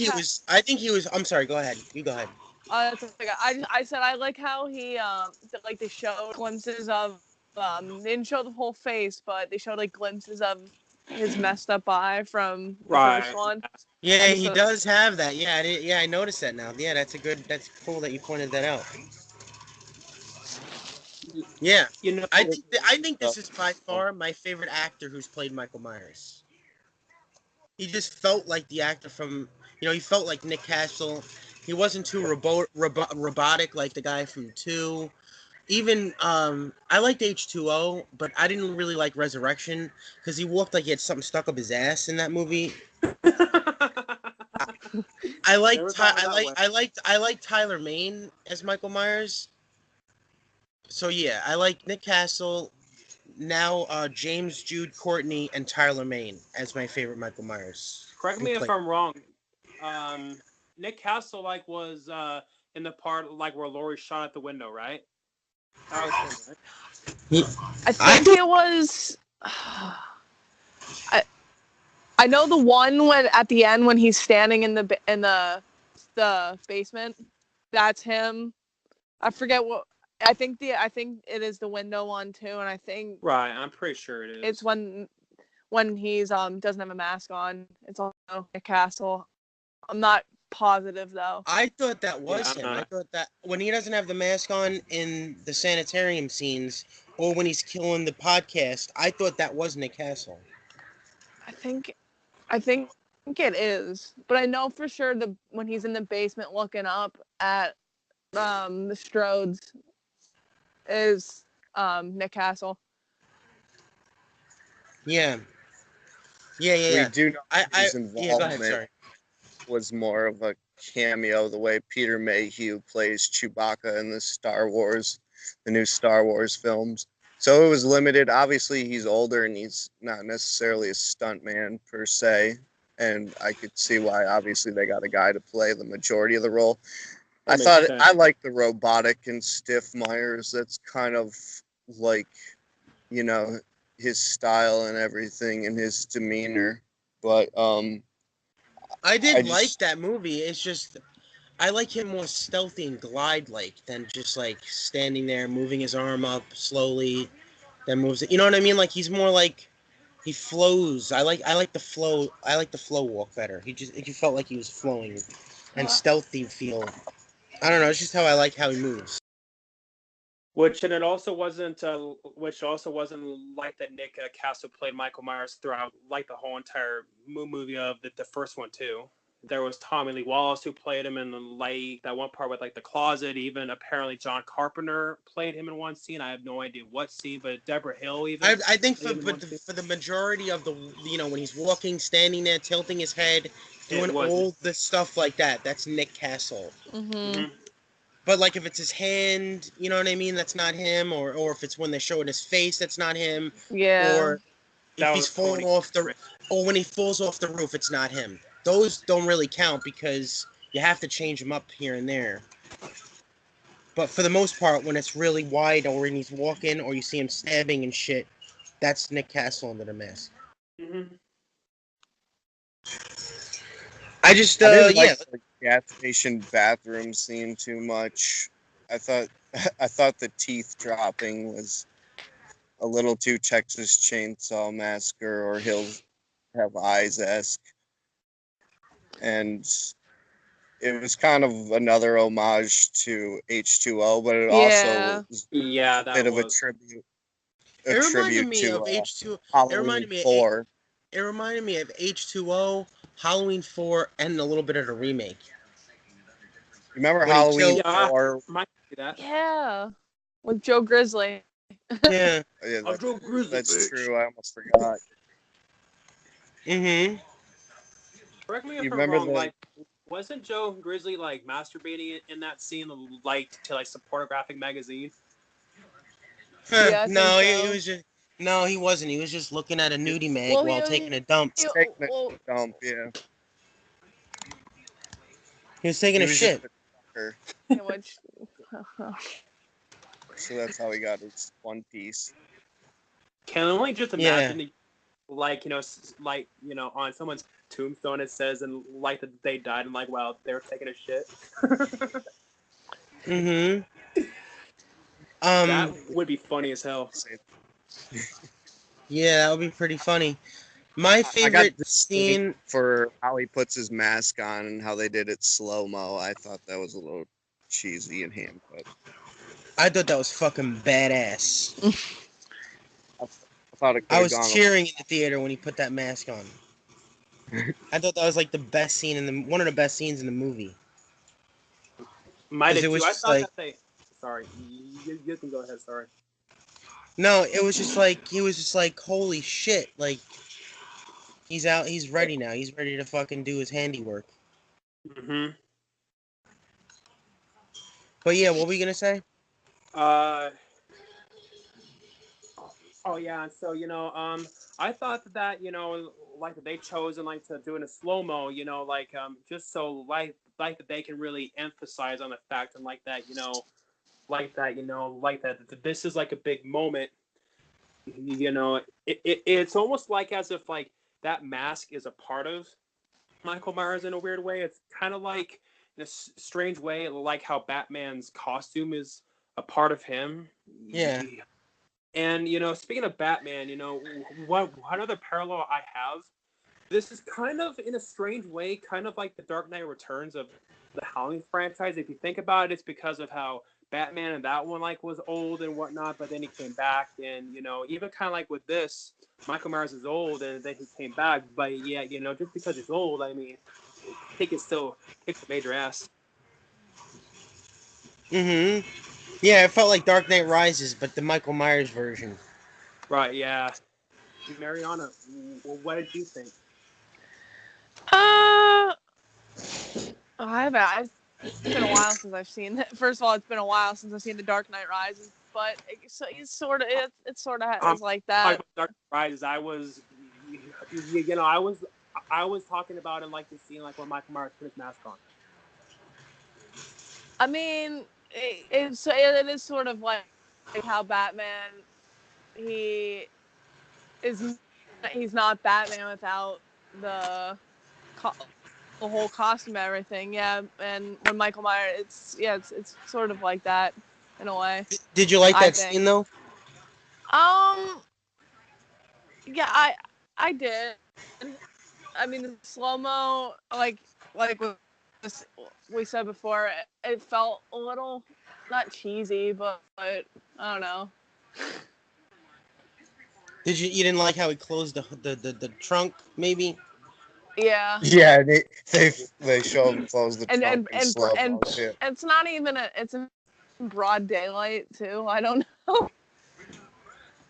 A: he was. I'm sorry. Go ahead. You go ahead.
B: I said I like how he they showed glimpses of they didn't show the whole face, but they showed like glimpses of his messed up eye from the first one.
A: Yeah, he does have that. Yeah, I noticed that now. Yeah, that's cool that you pointed that out. Yeah, I think this is by far my favorite actor who's played Michael Myers. He just felt like the actor from, he felt like Nick Castle. He wasn't too robotic like the guy from 2. Even, I liked H2O, but I didn't really like Resurrection because he looked like he had something stuck up his ass in that movie. I liked Tyler Mane as Michael Myers. So yeah, I like Nick Castle. Now, James Jude Courtney and Tyler Mane as my favorite Michael Myers.
D: Correct me if I'm wrong. Nick Castle was in the part like where Laurie shot at the window, right? That was him, right?
B: I think it was. I know the one when at the end when he's standing in the basement. That's him. I forget what. I think it is the window one too, and I think
D: Right, I'm pretty sure it is.
B: it's when he's doesn't have a mask on. It's also a castle. I'm not positive though.
A: I thought that was him. I thought that when he doesn't have the mask on in the sanitarium scenes, or when he's killing the podcast, I thought that was Nick Castle.
B: I think it is, but I know for sure when he's in the basement looking up at the Strodes is Nick Castle.
A: Yeah.
C: We do know his
A: go
C: involvement
A: ahead, sorry.
C: was more of a cameo, the way Peter Mayhew plays Chewbacca in the new Star Wars films. So it was limited. Obviously, he's older and he's not necessarily a stuntman per se. And I could see why, obviously, they got a guy to play the majority of the role. I like the robotic and stiff Myers. That's kind of like, you know, his style and everything and his demeanor. But
A: I like that movie. It's just I like him more stealthy and glide-like than just like standing there, moving his arm up slowly, then moves it. You know what I mean? Like he's more like he flows. I like the flow. I like the flow walk better. He felt like he was flowing, and stealthy feel. I don't know. It's just how I like how he moves.
D: Which also wasn't like that Nick Castle played Michael Myers throughout like the whole entire movie of the first one too. There was Tommy Lee Wallace who played him in like that one part with like the closet. Even apparently John Carpenter played him in one scene. I have no idea what scene, but Deborah Hill even.
A: I think for the majority of the when he's walking, standing there, tilting his head, doing all the stuff like that, that's Nick Castle.
B: Mm-hmm.
A: But like if it's his hand, you know what I mean? That's not him. Or if it's when they're showing his face, that's not him.
B: Yeah.
A: Or if he's falling off or when he falls off the roof, it's not him. Those don't really count because you have to change him up here and there. But for the most part, when it's really wide or when he's walking or you see him stabbing and shit, that's Nick Castle under the mask.
D: Mm-hmm.
A: I just
C: didn't like the gas station bathroom scene too much. I thought the teeth dropping was a little too Texas Chainsaw Massacre or Hills Have Eyes-esque. And it was kind of another homage to H2O, but it also was a bit of a tribute.
A: It reminded me of H2O.
C: Halloween 4.
A: It reminded me of H2O, Halloween 4, and a little bit of the remake.
C: Remember Halloween 4?
B: Yeah, with Joe Grizzly.
A: Yeah.
D: Joe Grizzly.
C: That's true. I almost forgot.
A: Mm-hmm.
D: Correct me if I'm wrong. Like, wasn't Joe Grizzly like masturbating in that scene, like to like some pornographic magazine?
B: Yeah,
A: no, he was just. No, he wasn't. He was just looking at a nudie mag while taking a dump.
C: Yeah.
A: He was taking a shit.
C: So that's how he got his one piece.
D: Can only just imagine, like on someone's tombstone it says and like that they died and like wow they were taking a shit.
A: Mm-hmm.
D: That would be funny as hell.
A: Yeah, that would be pretty funny. My favorite scene
C: for how he puts his mask on and how they did it slow-mo. I thought that was a little cheesy and hand-cut.
A: I thought that was fucking badass.
C: I
A: was cheering in the theater when he put that mask on. I thought that was like the best scene one of the best scenes in the movie.
D: Sorry, you can go ahead. Sorry.
A: No, it was just like he was just like holy shit, like he's out, he's ready now, he's ready to fucking do his handiwork.
D: Mm-hmm.
A: But yeah, what were we gonna say?
D: Are Oh yeah, so I thought that like that they chose and like to do in a slow mo, like just so like that they can really emphasize on the fact and like that like that this is like a big moment. It's almost like as if like that mask is a part of Michael Myers in a weird way. It's kind of like in a strange way, like how Batman's costume is a part of him.
A: Yeah.
D: And speaking of Batman, what other parallel I have. This is kind of in a strange way, kind of like the Dark Knight Returns of the Halloween franchise. If you think about it, it's because of how Batman in that one like was old and whatnot, but then he came back, and even kind of like with this, Michael Myers is old and then he came back, but yeah, just because he's old, I mean, I think it still kicks a major ass.
A: Mm-hmm. Yeah, it felt like Dark Knight Rises, but the Michael Myers version.
D: Right? Yeah. Mariana, what did you think?
B: It's been a while since I've seen that. First of all, it's been a while since I've seen The Dark Knight Rises, but it's sort of is like that.
D: Dark Knight Rises, I was, I was talking about in like the scene like when Michael Myers put his mask on.
B: I mean, it is sort of like how Batman he is he's not Batman without the the whole costume and everything. Yeah, and when Michael Myers, it's sort of like that in a way.
A: Did you like
B: I
A: that
B: think.
A: scene though?
B: Yeah, I did. I mean, the slow mo, like we said before, it felt a little not cheesy, but I don't know.
A: You didn't like how he closed the trunk, maybe?
B: Yeah.
C: Yeah, they show him close the
B: And
C: trunk
B: and
C: in
B: and
C: slow
B: and
C: motion.
B: it's not even it's in broad daylight too. I don't know.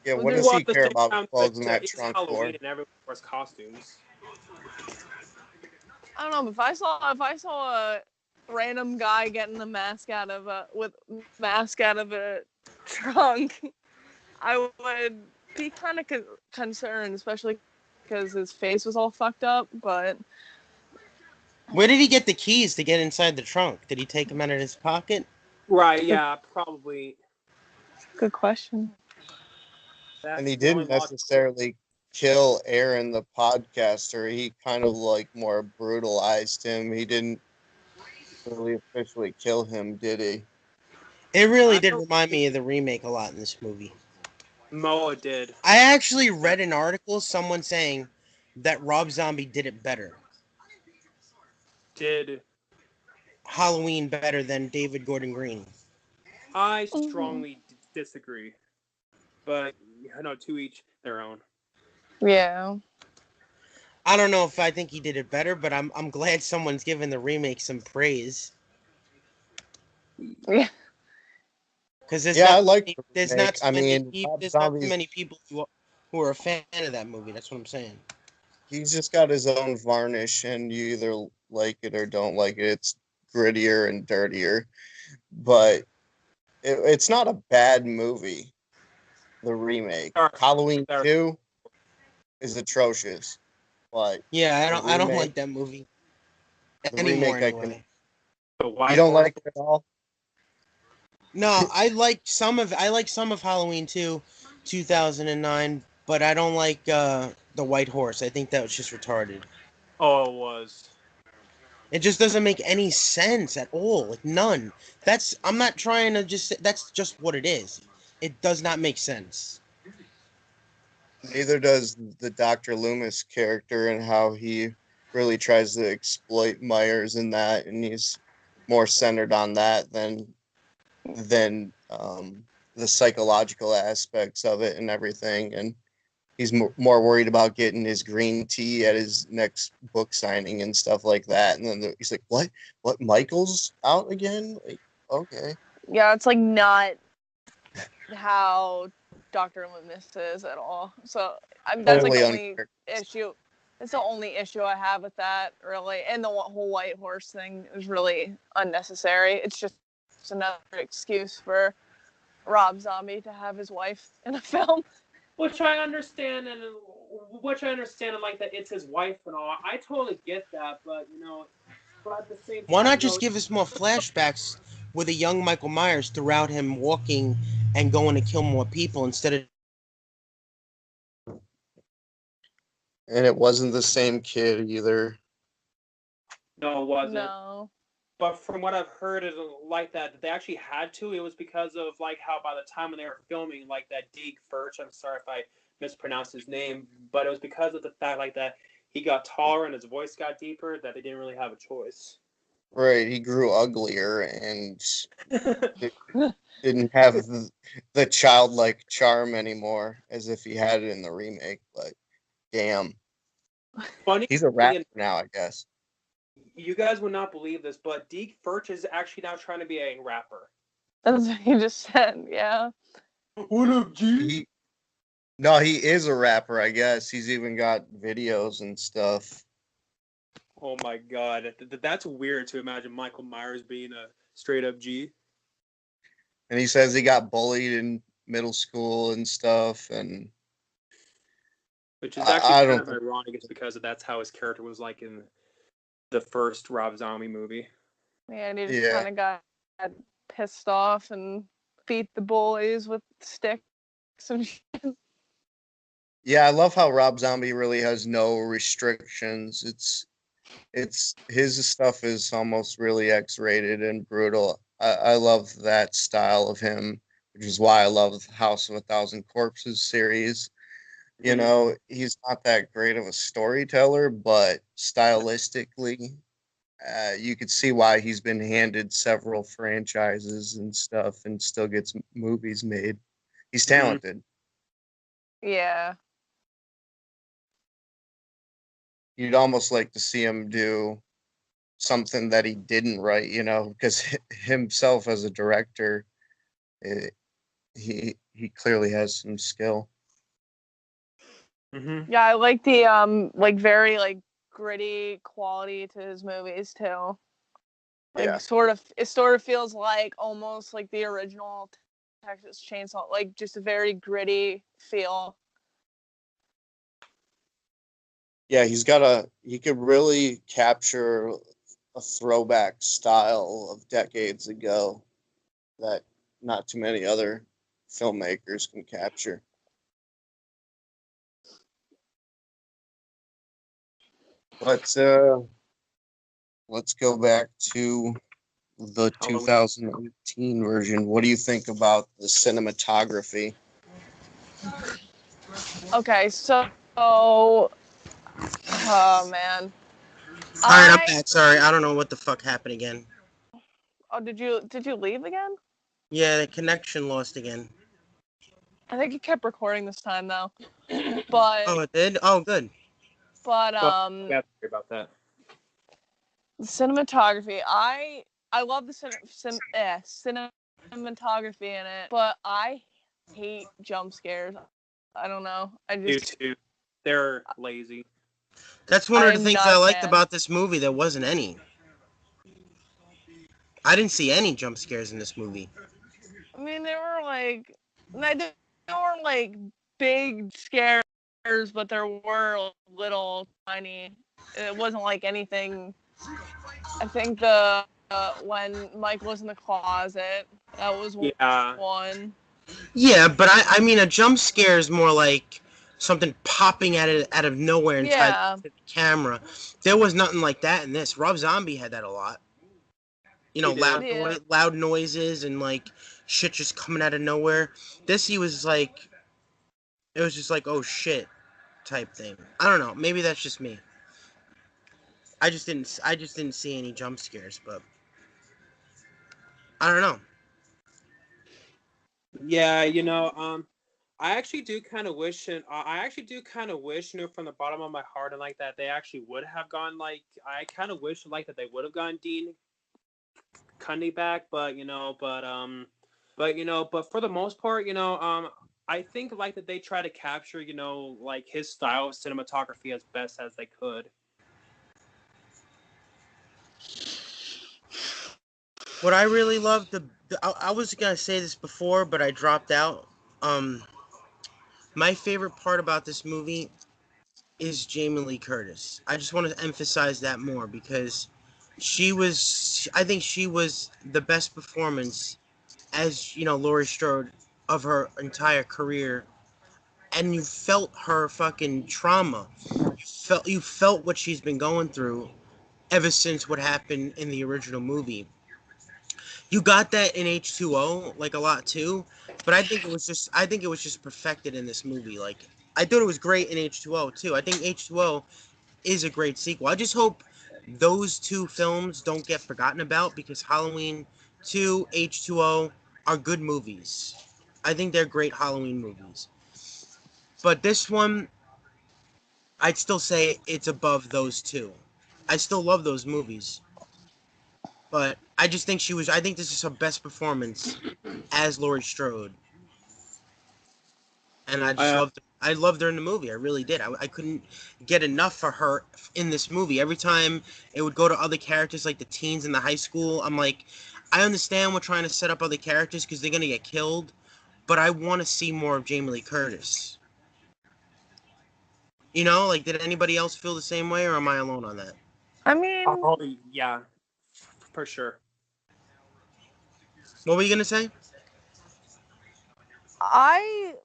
C: Yeah,
B: Was
C: what
B: there
C: does
D: Well,
C: he
D: at the
C: care
D: same
C: about
D: time,
C: closing that
D: it's
C: trunk
D: Halloween
C: for?
D: and everyone wears costumes.
B: I don't know, but if I saw a random guy getting the mask out of a trunk, I would be kind of concerned, especially because his face was all fucked up. But
A: Where did he get the keys to get inside the trunk? Did he take them out of his pocket?
D: Right? Yeah, probably.
B: good question.
C: And
D: That's
C: he
D: the only
C: didn't
D: logic.
C: necessarily kill Aaron the podcaster. He kind of like more brutalized him. He didn't really officially kill him, did he?
A: It really
D: I
A: did
D: don't
A: remind
D: think
A: me of the remake a lot in this movie.
D: Moa did.
A: I actually read an article, someone saying that Rob Zombie did it better.
D: Did.
A: Halloween better than David Gordon Green.
D: I
B: Mhm.
D: strongly disagree, but to each their own.
B: Yeah.
A: I don't know if I think he did it better, but I'm glad someone's giving the remake some praise.
B: Yeah.
A: Because
C: Yeah, I like the
A: there's
C: remake.
A: not
C: I
A: too many
C: mean,
A: people
C: Rob
A: there's not too
C: Zombie's
A: many people who are a fan of that movie. That's what I'm saying.
C: he's just got his own varnish, and you either like it or don't like it. It's grittier and dirtier, but it's not a bad movie. The remake,
D: Sorry,
C: Halloween
D: sorry.
C: 2, is atrocious. But
A: Yeah,
C: the
A: I don't
C: remake,
A: like that movie
C: the
A: anymore
C: remake, I can.
A: anyway.
D: The
C: You
D: White
C: don't
D: Horse.
C: like it at all?
A: No, I like some of Halloween 2, 2009, but I don't like the White Horse. I think that was just retarded.
D: Oh, it was.
A: It just doesn't make any sense at all. Like none. I'm not trying to that's just what it is. It does not make sense.
C: Neither does the Dr. Loomis character and how he really tries to exploit Myers in that, and he's more centered on that than the psychological aspects of it and everything. And he's more worried about getting his green tea at his next book signing and stuff like that. And then he's like, "What? What? Michael's out again? Like, okay."
B: Yeah, it's like not how Dr. Loomis is at all. So that's like
C: Totally
B: the only
C: uncharacteristic.
B: issue. It's the only issue I have with that, really. And the whole White Horse thing is really unnecessary. It's just another excuse for Rob Zombie to have his wife in a film.
D: Which I understand, and like that it's his wife and all. I totally get that, but but at the same
A: Why
D: time,
A: not just give us more flashbacks with a young Michael Myers throughout him walking and going to kill more people instead of.
C: And it wasn't the same kid either.
D: No, it wasn't.
B: No.
D: But from what I've heard, is like that they actually had to. It was because of like how by the time when they were filming, like that Deke Furch. I'm sorry if I mispronounced his name, but it was because of the fact like that he got taller and his voice got deeper that they didn't really have a choice.
C: Right, he grew uglier and didn't have the childlike charm anymore, as if he had it in the remake. But damn,
D: Funny,
C: he's a rapper now, I guess.
D: you guys would not believe this, but Deke Furch is actually now trying to be a rapper.
B: That's what you just said, yeah.
D: What up, G?
C: No, he is a rapper, I guess. He's even got videos and stuff.
D: Oh my god, that's weird to imagine Michael Myers being a straight up G.
C: And he says he got bullied in middle school and stuff. And
D: Which is actually kind of
C: think...
D: ironic. It's because that's how his character was like in the first Rob Zombie movie.
B: Yeah, and he just kind of got pissed off and beat the bullies with sticks and shit.
C: Yeah, I love how Rob Zombie really has no restrictions. It's his stuff is almost really X-rated and brutal. I love that style of him, which is why I love House of a Thousand Corpses series. You know, he's not that great of a storyteller, but stylistically, you could see why he's been handed several franchises and stuff and still gets movies made. He's talented.
B: Yeah.
C: You'd almost like to see him do something that he didn't write, because himself as a director, he clearly has some skill.
D: Mm-hmm.
B: Yeah, I like the very like gritty quality to his movies too. Like it sort of feels like almost like the original Texas Chainsaw, like just a very gritty feel.
C: Yeah, he could really capture a throwback style of decades ago that not too many other filmmakers can capture. But let's go back to the 2018 version. What do you think about the cinematography?
B: Okay, so oh man.
A: All right, I'm back. Sorry, I don't know what the fuck happened again.
B: Oh, did you leave again?
A: Yeah, the connection lost again.
B: I think it kept recording this time though. But
A: oh, it did. Oh, good.
B: But
D: yeah, sorry about that.
B: The cinematography, I love the cinematography in it, but I hate jump scares. I don't know. I just
D: You too. They're lazy.
A: That's one of the things I liked about this movie. There wasn't any. I didn't see any jump scares in this movie.
B: I mean, they weren't like big scares, but there were little tiny. It wasn't like anything. I think when Mike was in the closet, that was one.
A: Yeah, but I mean, a jump scare is more like something popping out of nowhere inside the camera. There was nothing like that in this. Rob Zombie had that a lot. Loud noises and like shit just coming out of nowhere. This it was just like, oh shit type thing. I don't know. Maybe that's just me. I just didn't see any jump scares, but I don't know.
D: Yeah, I actually do kind of wish, from the bottom of my heart and like that they actually would have gone like I kind of wish like that they would have gone Dean Cundy back, but for the most part, I think like that they try to capture, like his style of cinematography as best as they could.
A: What I really loved I was gonna say this before, but I dropped out. My favorite part about this movie is Jamie Lee Curtis. I just want to emphasize that more because I think she was the best performance as, Laurie Strode of her entire career. And you felt her fucking trauma. You felt what she's been going through ever since what happened in the original movie. You got that in H2O like a lot too, but I think it was just perfected in this movie. Like I thought it was great in H2O too. I think H2O is a great sequel. I just hope those two films don't get forgotten about because Halloween 2, H2O are good movies. I think they're great Halloween movies. But this one, I'd still say it's above those two. I still love those movies, but I think this is her best performance as Laurie Strode. And I loved her in the movie. I really did. I couldn't get enough for her in this movie. Every time it would go to other characters like the teens in the high school, I'm like, I understand we're trying to set up other characters because they're gonna get killed, but I want to see more of Jamie Lee Curtis. Like, did anybody else feel the same way, or am I alone on that?
B: I mean,
D: Oh yeah, for sure.
A: What were you gonna say?
B: I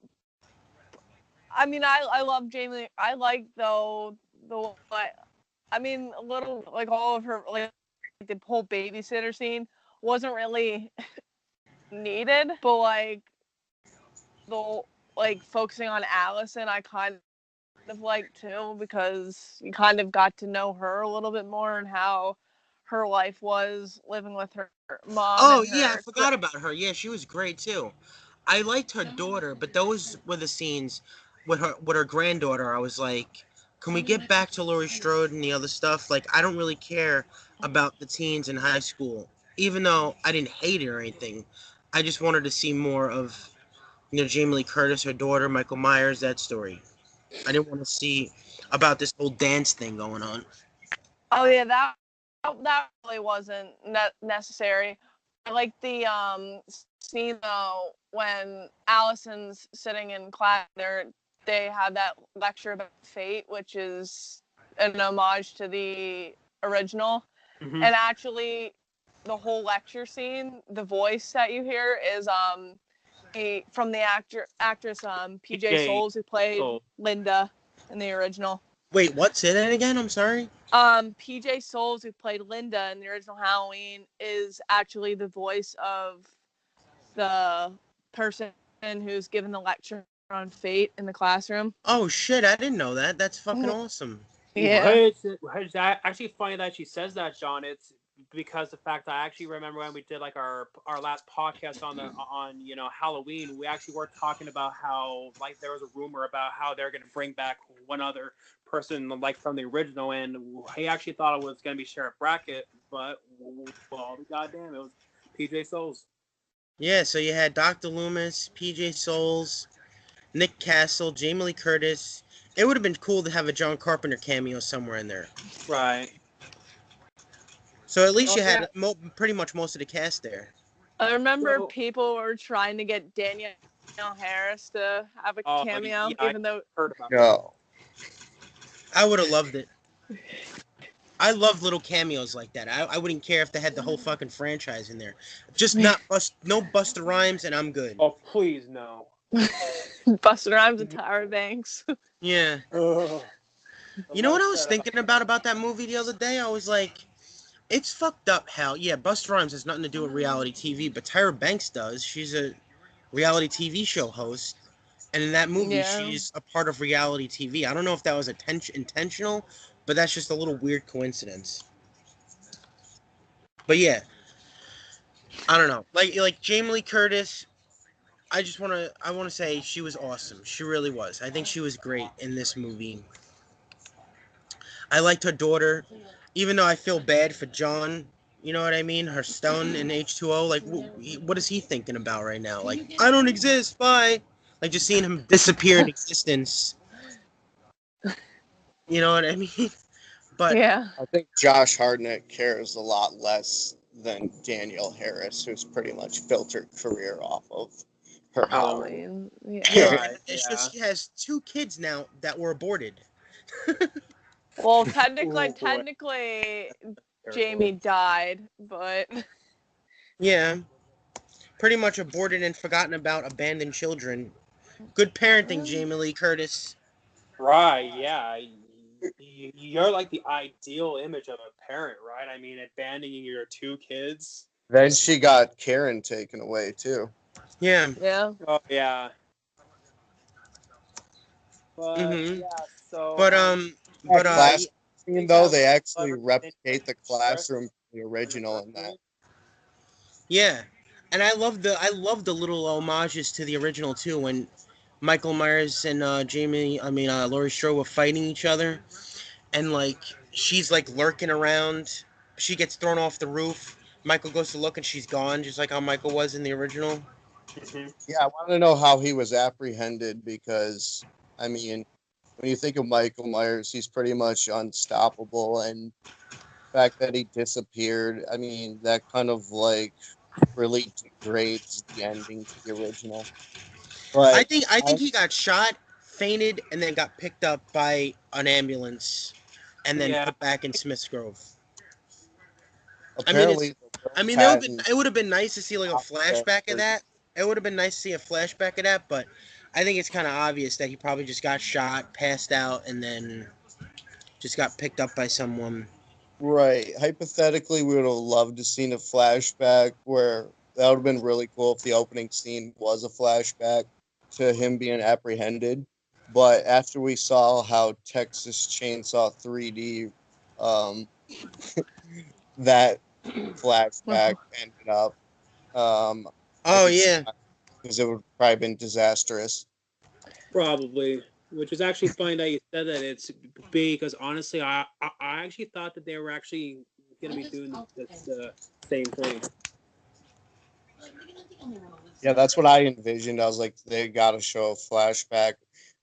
B: I mean, I love Jamie. I like though the I mean, a little like all of her like the whole babysitter scene wasn't really needed, but like the like focusing on Allison, I kind of like too because you kind of got to know her a little bit more and how her life was living with her mom
A: Oh
B: and
A: yeah, I
B: her.
A: forgot about her. Yeah, she was great too. I liked her daughter, but those were the scenes with her granddaughter. I was like, can we get back to Laurie Strode and the other stuff? Like, I don't really care about the teens in high school, even though I didn't hate it or anything. I just wanted to see more of Jamie Lee Curtis, her daughter, Michael Myers, that story. I didn't want to see about this whole dance thing going on.
B: Oh yeah, that really wasn't necessary. I like the scene though when Allison's sitting in class. They had that lecture about fate, which is an homage to the original.
D: Mm-hmm.
B: And actually, the whole lecture scene, the voice that you hear is from the actress PJ Souls who played Linda in the original.
A: Wait, what? Say that again? I'm sorry.
B: PJ Souls, who played Linda in the original Halloween, is actually the voice of the person who's given the lecture on fate in the classroom.
A: Oh shit, I didn't know that. That's fucking awesome.
B: Yeah.
D: It's actually funny that she says that, John. It's because the fact I actually remember when we did like our last podcast on Halloween, we actually were talking about how like there was a rumor about how they're going to bring back one other person like from the original, and he actually thought it was going to be Sheriff Brackett, but well, goddamn, it was PJ Souls.
A: Yeah, so you had Dr. Loomis, PJ Souls, Nick Castle, Jamie Lee Curtis. It would have been cool to have a John Carpenter cameo somewhere in there.
D: Right.
A: So at least you had pretty much most of the cast there.
B: I remember people were trying to get Danielle Harris to have a cameo, even though.
D: I heard about
C: No.
A: I would have loved it. I love little cameos like that. I wouldn't care if they had the whole fucking franchise in there. Just no Busta Rhymes, and I'm good.
D: Oh, please, no.
B: Busta Rhymes and Tyra Banks.
A: Yeah. You know what I was thinking about that movie the other day? I was like, it's fucked up how, yeah, Busta Rhymes has nothing to do with reality TV, but Tyra Banks does. She's a reality TV show host. And in that movie, she's a part of reality TV. I don't know if that was intentional, but that's just a little weird coincidence. But yeah, I don't know. Like Jamie Lee Curtis, I want to say she was awesome. She really was. I think she was great in this movie. I liked her daughter, even though I feel bad for John. You know what I mean? Her stone in H2O. Like, what is he thinking about right now? Like, I don't exist. Bye. Like, just seeing him disappear in existence. You know what I mean? But
B: yeah,
C: I think Josh Hartnett cares a lot less than Danielle Harris, who's pretty much built her career off of her Halloween.
B: Halloween.
A: Yeah,
D: Right,
A: it's
D: yeah.
A: just she has 2 kids now that were aborted.
B: Well,
D: Oh, boy.
B: technically, Jamie died, but
A: Yeah, pretty much aborted and forgotten about, abandoned children. Good parenting, Jamie Lee Curtis.
D: Right, yeah. You're like the ideal image of a parent, right? I mean, abandoning your 2 kids.
C: Then she got Karen taken away too.
A: Yeah.
B: yeah.
D: Oh, yeah. But,
A: Mhm.
D: yeah, so,
A: But
C: That
A: but
C: class scene
D: think
C: though,
D: that
C: they
D: was
C: actually
D: clever
C: replicate the classroom from the
D: in the
C: original
D: first
C: in that.
D: movie.
A: yeah, and I love the little homages to the original too, when Michael Myers and Laurie Strode were fighting each other, and like she's like lurking around. She gets thrown off the roof. Michael goes to look and she's gone, just like how Michael was in the original.
C: Yeah, I want to know how he was apprehended because, I mean, when you think of Michael Myers, he's pretty much unstoppable, and the fact that he disappeared, I mean, that kind of like really degrades the ending to the original. But
A: I think he got shot, fainted, and then got picked up by an ambulance, and then
D: Yeah.
A: put back in Smith's Grove.
C: apparently,
A: I mean,
C: patent
A: it would have been nice to see like a flashback of that. It would have been nice to see a flashback of that, but I think it's kind of obvious that he probably just got shot, passed out, and then just got picked up by someone.
C: right. Hypothetically, we would have loved to seen a flashback where that would have been really cool if the opening scene was a flashback to him being apprehended. But after we saw how Texas Chainsaw 3D, um, that flashback ended up, I
A: Oh
C: could see
A: yeah,
C: because it would have probably been disastrous.
D: Probably, which is actually funny that you said that. It's because honestly, I actually thought that they were actually going to be doing the same thing.
C: Yeah, that's what I envisioned. I was like, they got to show a flashback.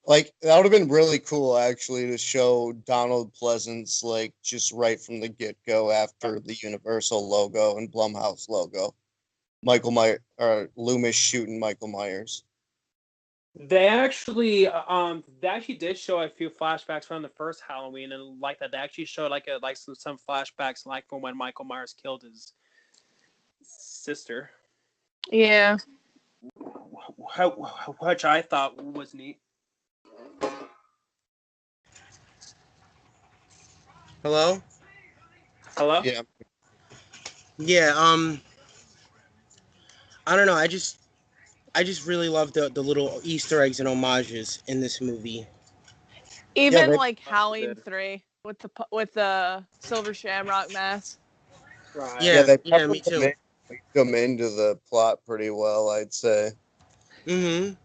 C: Like that would have been really cool, actually, to show Donald Pleasance like just right from the get go after the Universal logo and Blumhouse logo. Michael Myers or Loomis shooting Michael Myers.
D: They actually did show a few flashbacks from the first Halloween, and like that, they actually showed like some flashbacks like from when Michael Myers killed his sister,
B: Yeah.
D: which I thought was neat.
A: hello.
D: Hello.
C: Yeah,
A: Yeah, I don't know. I just really love the little Easter eggs and homages in this movie.
B: Even
C: they
B: like Halloween 3 with the silver shamrock mask.
D: Right.
C: yeah
A: Yeah,
C: they
A: yeah,
C: peppered
A: me too.
C: them into the plot pretty well, I'd say.
A: Mhm.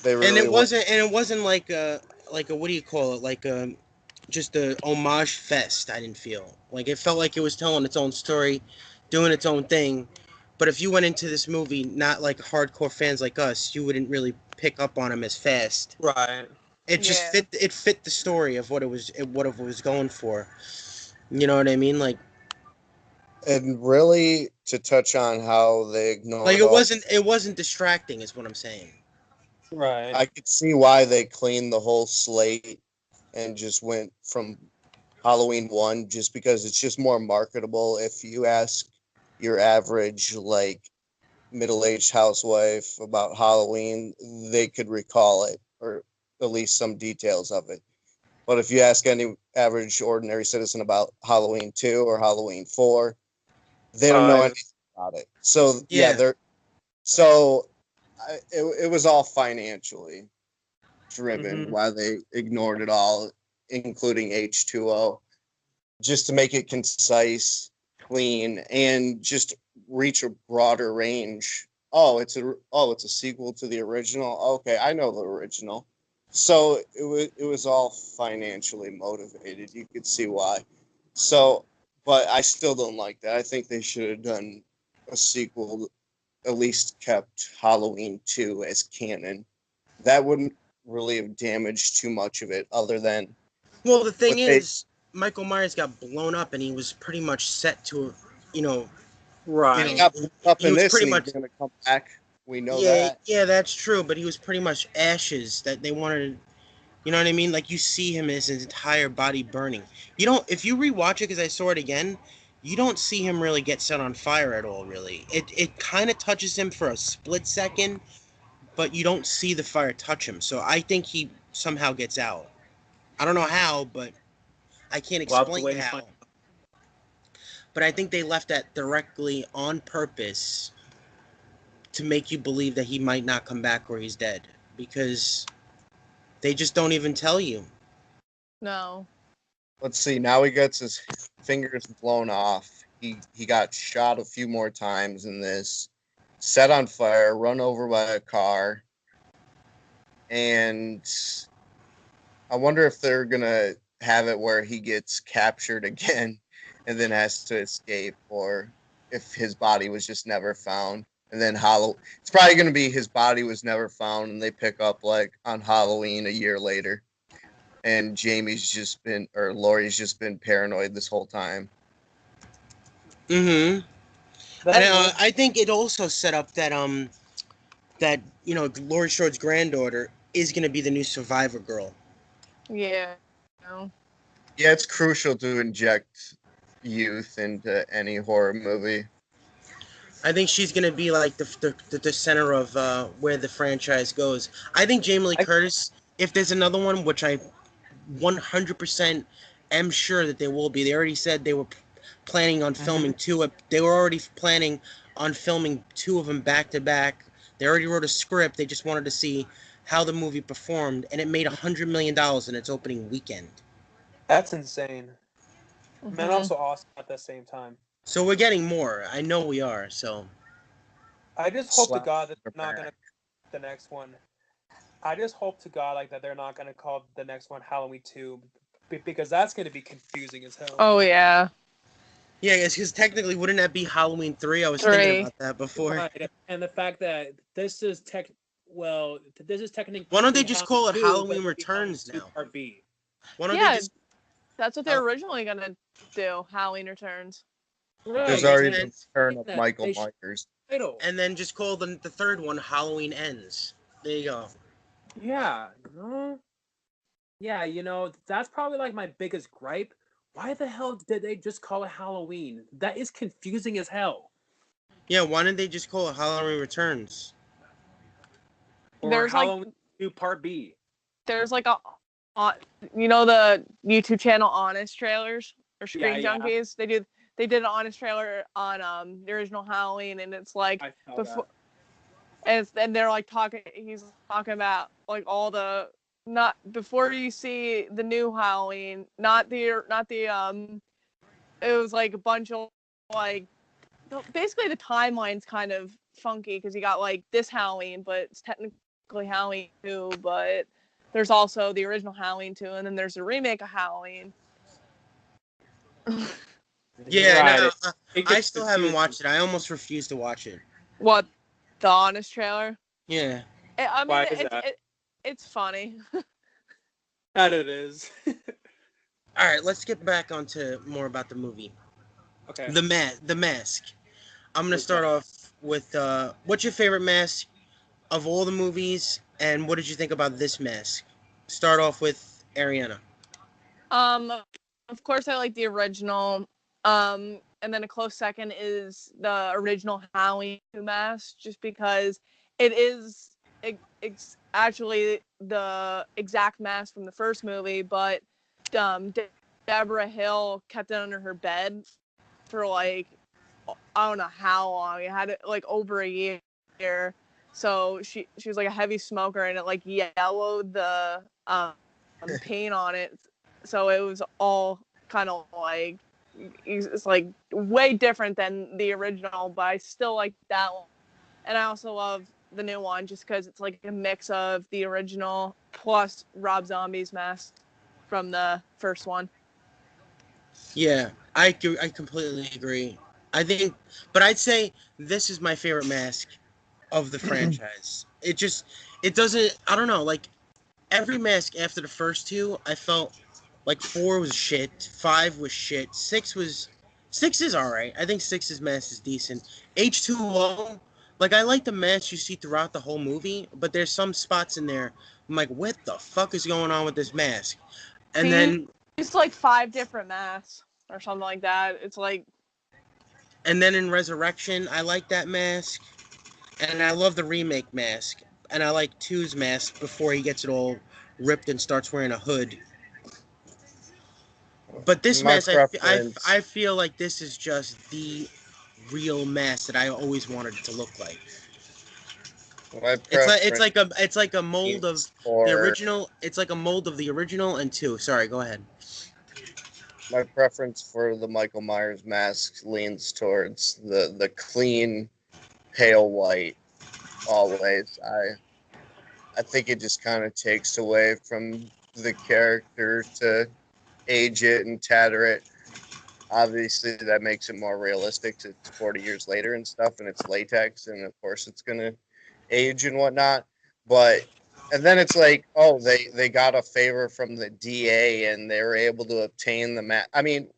C: They really went.
A: And it wasn't like a what do you call it? Like a just a homage fest. I didn't feel like it felt like it was telling its own story, doing its own thing. But if you went into this movie not like hardcore fans like us, you wouldn't really pick up on him as fast.
D: Right.
A: It just
B: Yeah.
A: fit the story of what it was going for. You know what I mean?
C: And really, to touch on how they
A: Like
C: ignored all,
A: it wasn't distracting is what I'm saying.
D: Right.
C: I could see why they cleaned the whole slate and just went from Halloween 1 just because it's just more marketable. If you ask your average, like, middle aged housewife about Halloween, they could recall it or at least some details of it. But if you ask any average, ordinary citizen about Halloween 2 or Halloween 4, they don't know anything about it. So, yeah,
A: Yeah.
C: they're so it was all financially driven
D: Mhm.
C: why they ignored it all, including H2O, just to make it concise, clean, and just reach a broader range. It's a sequel to the original. Okay, I know the original. So it was all financially motivated. You could see why. So, but I still don't like that. I think they should have done a sequel, at least kept Halloween 2 as canon. That wouldn't really have damaged too much of it, other than
A: Well, the thing
C: what they
A: is, Michael Myers got blown up, and he was pretty much set to, you know,
C: he
D: Right.
C: got blown up
A: he
C: in
A: was
C: this,
A: pretty
C: and he's
A: much
C: going to come back We know
A: Yeah,
C: that.
A: yeah, that's true. But he was pretty much ashes that they wanted. You know what I mean? Like you see him as his entire body burning. You don't. If you rewatch it, because I saw it again, you don't see him really get set on fire at all. Really, it kind of touches him for a split second, but you don't see the fire touch him. So I think he somehow gets out. I don't know how, but I can't
D: We'll have to
A: explain
D: wait and
A: how.
D: find.
A: But I think they left that directly on purpose to make you believe that he might not come back or he's dead, because they just don't even tell you.
B: No.
C: Let's see. Now he gets his fingers blown off. He got shot a few more times in this. Set on fire, run over by a car, and I wonder if they're gonna have it where he gets captured again and then has to escape, or if his body was just never found. And then it's probably gonna be his body was never found, and they pick up like on Halloween a year later, and Laurie's just been paranoid this whole time.
A: Mm-hmm.
D: That
A: And
D: would-
A: I think it also set up that Laurie Strode's granddaughter is gonna be the new Survivor girl.
B: Yeah. No.
C: Yeah, it's crucial to inject youth into any horror movie.
A: I think she's gonna be like the center of where the franchise goes. I think Jamie Lee Curtis, if there's another one, which I 100% am sure that there will be. They already said they were planning on filming two. They were already planning on filming two of them back to back. They already wrote a script. They just wanted to see how the movie performed, and it made $100 million in its opening weekend.
D: That's insane.
B: Mhm.
D: Man, also awesome at the same time.
A: So we're getting more. I know we are. So
D: I just hope to
C: Slap
D: God that
C: her
D: they're not
C: back.
D: gonna the next one. I just hope to God like that they're not gonna call the next one Halloween 2, because that's gonna be confusing as hell.
B: Oh yeah.
A: yeah, because technically, wouldn't that be Halloween 3? I was
B: 3.
A: thinking about that before.
D: Right, and the fact that this is technically
A: Why don't they just call it
D: 2,
A: Halloween
D: but it'll be Halloween
A: Returns
D: 2
A: now?
D: Part B.
A: Why don't
B: Yeah,
A: they just
B: that's what they're originally gonna do. Halloween Returns.
C: There's
D: Right,
C: already
A: and
C: the
A: then,
C: return of
D: that
C: Michael
D: they should
C: Myers.
D: title.
A: and then just call the third one Halloween Ends? There you go.
D: Yeah, yeah, that's probably like my biggest gripe. Why the hell did they just call it Halloween? That is confusing as hell.
A: Yeah, why didn't they just call it Halloween Returns?
D: Or
B: There's
D: Halloween 2 Part B.
B: there's like the YouTube channel Honest Trailers or
D: Yeah,
B: Screen
D: yeah.
B: Junkies. They did an Honest trailer on the original Halloween, and it's like
D: I saw
B: before,
D: that.
B: and they're like he's talking about like all the not before you see the new Halloween, not the it was like a bunch of like basically the timeline's kind of funky because you got like this Halloween, but it's technically Halloween 2, but there's also the original Halloween 2, and then there's a remake of Halloween.
A: Yeah,
D: Right.
A: no,
D: It
A: I
D: gets
A: still haven't
D: confusing.
A: watched it. I almost refuse to watch it.
B: What, the Honest trailer?
A: Yeah.
B: I mean,
D: Why is that?
B: it's funny.
D: That it is.
A: All right, let's get back onto more about the movie.
D: Okay.
A: The mask. I'm gonna start off with what's your favorite mask of all the movies, and what did you think about this mask? Start off with Arianna.
B: Of course I like the original. And then a close second is the original Howie mask, just because it's actually the exact mask from the first movie, but Deborah Hill kept it under her bed for like I don't know how long. It had it like over a year. So she was like a heavy smoker, and it like yellowed the paint on it. So it was all kind of like it's like way different than the original, but I still like that one. And I also love the new one just because it's like a mix of the original plus Rob Zombie's mask from the first one.
A: Yeah, I completely agree. I think, but I'd say this is my favorite mask of the franchise. It doesn't. I don't know. Like every mask after the first two, I felt like 4 was shit, 5 was shit, 6 is all right. I think 6's mask is decent. H2O, Like, I like the mask you see throughout the whole movie, but there's some spots in there, I'm like, what the fuck is going on with this mask? And then...
B: It's like 5 different masks or something like that. It's like...
A: And then in Resurrection, I like that mask. And I love the remake mask. And I like 2's mask before he gets it all ripped and starts wearing a hood. But this mask, I feel like this is just the real mask that I always wanted it to look like. It's like a mold of the original. It's like a mold of the original and 2. Sorry, go ahead.
C: My preference for the Michael Myers mask leans towards the clean, pale white. Always, I think it just kind of takes away from the character to age it and tatter it. Obviously, that makes it more realistic. It's 40 years later and stuff, and it's latex, and of course, it's gonna age and whatnot. And then it's like, oh, they got a favor from the DA, and they were able to obtain the mask. I mean,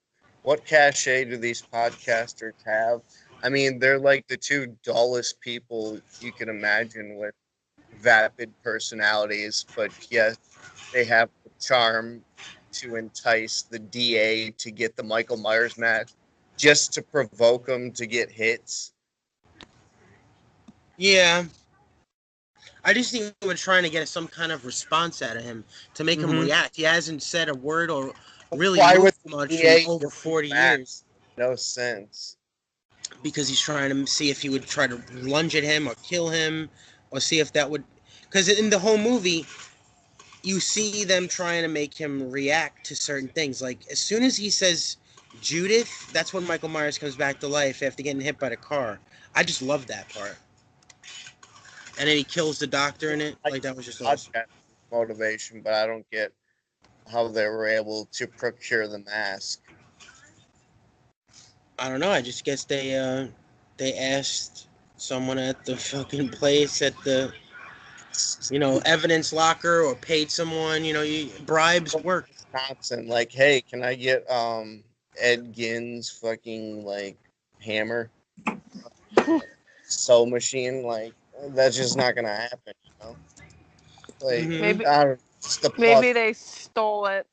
C: what cachet do these podcasters have? I mean, they're like the 2 dullest people you can imagine with vapid personalities, but yes, they have the charm to entice the DA to get the Michael Myers mask just to provoke him to get hits.
A: Yeah. I just think we're trying to get some kind of response out of him to make him react. He hasn't said a word or really moved much in over 40 years.
C: No sense.
A: Because he's trying to see if he would try to lunge at him or kill him, or see if that would... Because in the whole movie, you see them trying to make him react to certain things. Like, as soon as he says Judith, that's when Michael Myers comes back to life after getting hit by the car. I just love that part. And then he kills the doctor in it. Like, that was just awesome.
C: Motivation, but I don't get how they were able to procure the mask.
A: I don't know. I just guess they asked someone at the fucking place at the, evidence locker, or paid someone. Bribes work.
C: Wisconsin, like, hey, can I get Ed Gein's fucking like hammer, sew machine? Like, that's just not gonna happen, Like,
B: maybe they stole it.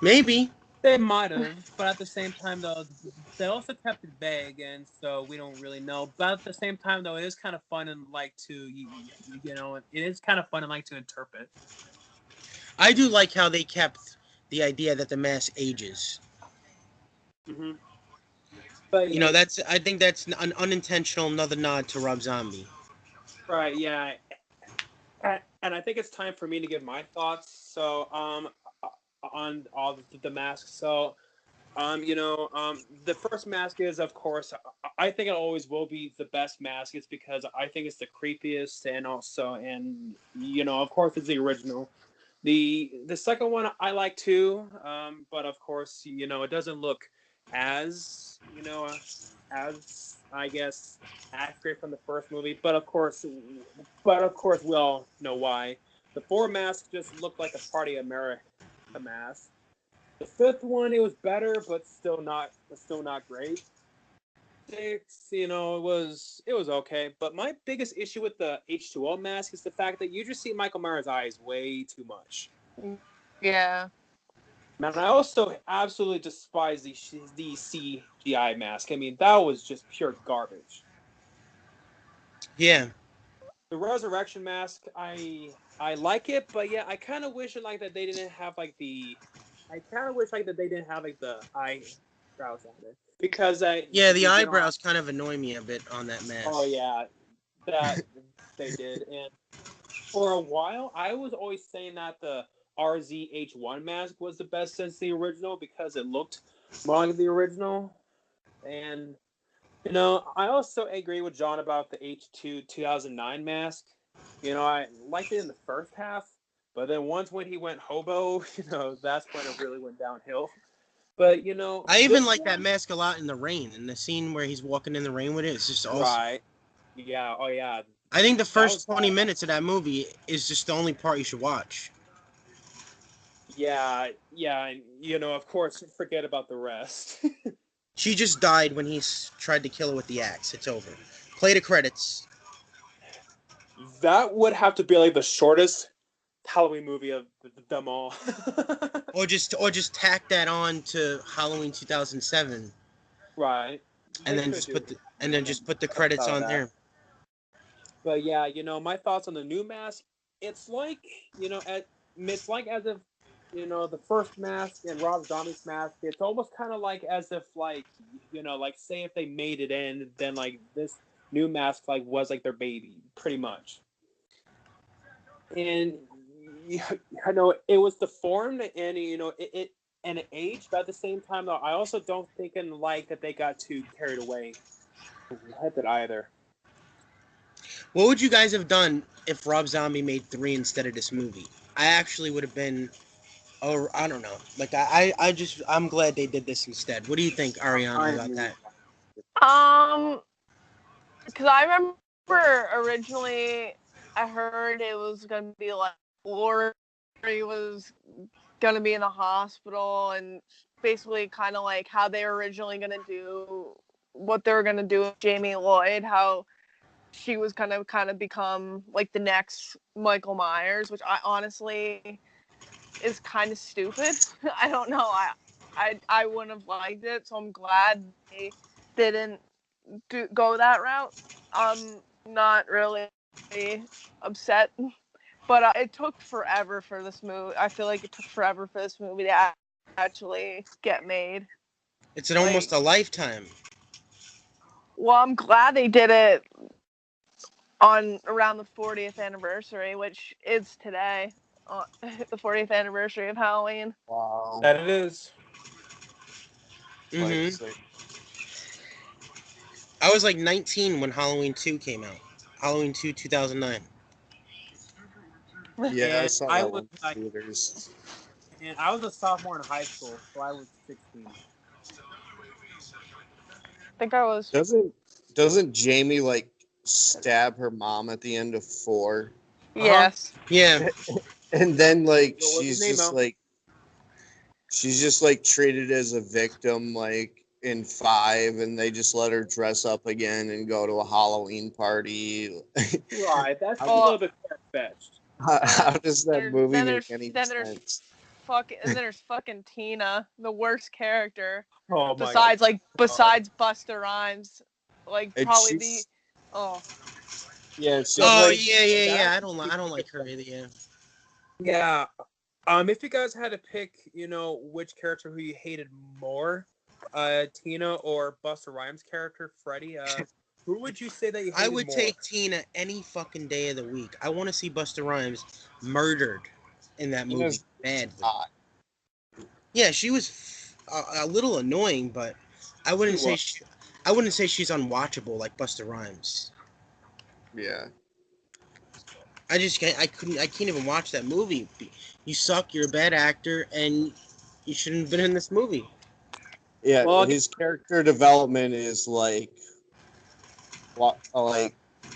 A: Maybe.
D: They might have, but at the same time, though, they also kept it vague, and so we don't really know. But at the same time, though, it is kind of fun and it is kind of fun and like to interpret.
A: I do like how they kept the idea that the mask ages.
D: Mm-hmm. But
A: I think that's an unintentional another nod to Rob Zombie.
D: Right. Yeah. And I think it's time for me to give my thoughts. So, on all the masks. So, the first mask is, of course, I think it always will be the best mask. It's because I think it's the creepiest, and of course, it's the original. The second one I like too, but of course, it doesn't look as I guess accurate from the first movie. But of course, we all know why. The 4 masks just looked like a Party America mask. The 5th one, it was better, but still not great. 6, it was okay. But my biggest issue with the H2O mask is the fact that you just see Michael Myers' eyes way too much.
B: Yeah.
D: Man, I also absolutely despise the CGI mask. I mean, that was just pure garbage.
A: Yeah.
D: The Resurrection mask, I like it, but yeah, I kind of wish that they didn't have the eyebrows on it, because
A: the eyebrows kind of annoy me a bit on that mask.
D: Oh yeah, that they did, and for a while I was always saying that the RZH1 mask was the best since the original because it looked more like the original, and I also agree with John about the H2 2009 mask. I liked it in the first half, but then once when he went hobo, that's when it really went downhill. But
A: I even like that mask a lot in the rain. In the scene where he's walking in the rain with it, it's just awesome. Right.
D: Yeah. Oh yeah.
A: I think the first 20 minutes of that movie is just the only part you should watch.
D: Yeah. And of course, forget about the rest.
A: She just died when he tried to kill her with the axe. It's over. Play the credits.
D: That would have to be like the shortest Halloween movie of them all.
A: Or just tack that on to Halloween 2007.
D: Right.
A: And then just put the credits on there.
D: But yeah, my thoughts on the new mask. It's like, it's like as if, the first mask and Rob Zombie's mask. It's almost kind of like as if like, like say if they made it in, then like this new mask like was like their baby, pretty much. And I know it was deformed, and it and it aged, but at the same time, though, I also don't think and like that they got too carried away with it either.
A: What would you guys have done if Rob Zombie made 3 instead of this movie? I actually would have been, I don't know. Like I'm glad they did this instead. What do you think, Arianna, about that?
B: Because I remember originally I heard it was gonna be like Lori was gonna be in the hospital, and basically kind of like how they were originally gonna do what they were gonna do with Jamie Lloyd, how she was gonna kind of become like the next Michael Myers, which I honestly is kind of stupid. I don't know. I wouldn't have liked it, so I'm glad they didn't go that route. I'm not really upset, but it took forever for this movie. I feel like it took forever for this movie to actually get made.
A: It's almost a lifetime.
B: Well, I'm glad they did it on around the 40th anniversary, which is today, the 40th anniversary of Halloween.
C: Wow.
D: That it is.
A: Mm-hmm. I was like 19 when Halloween 2 came out. Halloween 2, 2009.
C: Yeah, I saw that one in
D: theaters. And I was a sophomore in high school, so I was 16.
B: I think I was.
C: Doesn't Jamie like stab her mom at the end of 4?
B: Yes.
A: Yeah.
C: And then like she's just like treated as a victim like in 5, and they just let her dress up again and go to a Halloween party.
D: Right, that's a little bit far-fetched.
C: How does that movie make any sense?
B: There's fucking Tina, the worst character.
D: Oh my
B: besides
D: God.
B: Besides Busta Rhymes, like
C: And
B: probably the
C: Yeah. She's
A: yeah. I don't like her either. Yeah.
D: Yeah. If you guys had to pick, which character who you hated more, Tina or Busta Rhymes' character, Freddy, who would you say that you hated more?
A: I would take Tina any fucking day of the week. I want to see Busta Rhymes murdered in that movie badly. Yeah, she was a little annoying, but I wouldn't say she's unwatchable like Busta Rhymes.
C: Yeah.
A: I can't even watch that movie. You suck, you're a bad actor, and you shouldn't have been in this movie.
C: Yeah, well, his character development is like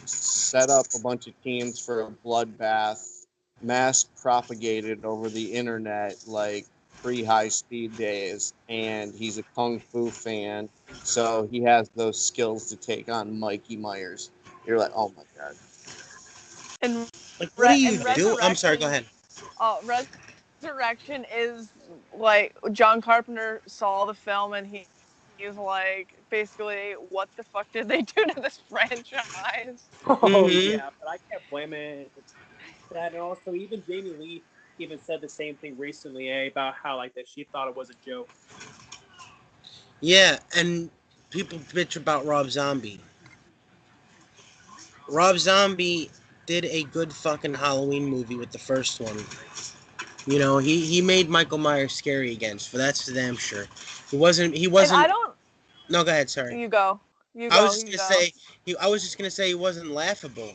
C: set up a bunch of teams for a bloodbath, mass propagated over the internet like pre-high speed days, and he's a kung fu fan, so he has those skills to take on Mikey Myers. You're like, oh my God.
B: And
A: like, what are you doing? I'm sorry, go ahead.
B: Resurrection is like John Carpenter saw the film and he's like, basically, what the fuck did they do to this franchise?
D: Yeah, but I can't blame it. That, and also even Jamie Lee even said the same thing recently, about how like that she thought it was a joke.
A: Yeah, and people bitch about Rob Zombie. Rob Zombie did a good fucking Halloween movie with the first one. He made Michael Myers scary again, so that's for damn sure. He wasn't.
B: I don't.
A: No, go ahead. Sorry.
B: You go.
A: I was just gonna say he wasn't laughable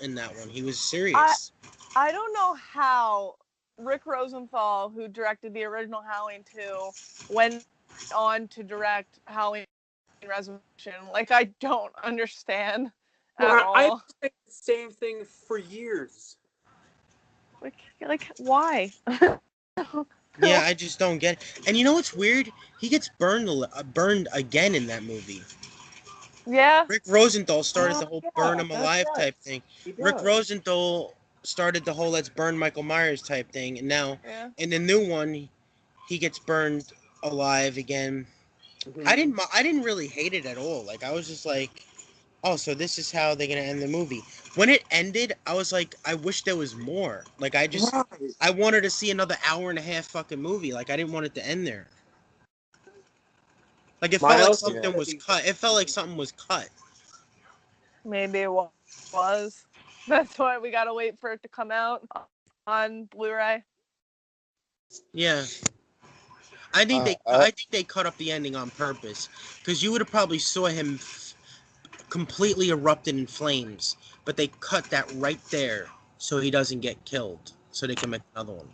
A: in that one. He was serious.
B: I don't know how Rick Rosenthal, who directed the original Halloween 2, went on to direct Halloween Resurrection. Like, I don't understand at all.
D: I think the same thing for years.
B: Like why?
A: Yeah, I just don't get it. And you know what's weird? He gets burned again in that movie.
B: Yeah.
A: Rick Rosenthal started the
D: Oh,
A: whole
D: yeah,
A: burn him
D: that's
A: alive
D: right.
A: type thing.
D: He
A: Rick
D: does.
A: Rosenthal started the whole let's burn Michael Myers type thing, and now
B: Yeah.
A: in the new one, he gets burned alive again.
D: Mhm.
A: I didn't really hate it at all. Like I was just like, oh, so this is how they're gonna end the movie. When it ended, I was like, I wish there was more. Like
D: Right.
A: I wanted to see another hour and a half fucking movie. Like I didn't want it to end there. Like it felt like
D: Miles
A: something was cut. It felt like something was cut.
B: Maybe it was. That's why we gotta wait for it to come out on Blu-ray.
A: Yeah. I think they cut up the ending on purpose because you would have probably saw him completely erupted in flames, but they cut that right there so he doesn't get killed, so they can make another one.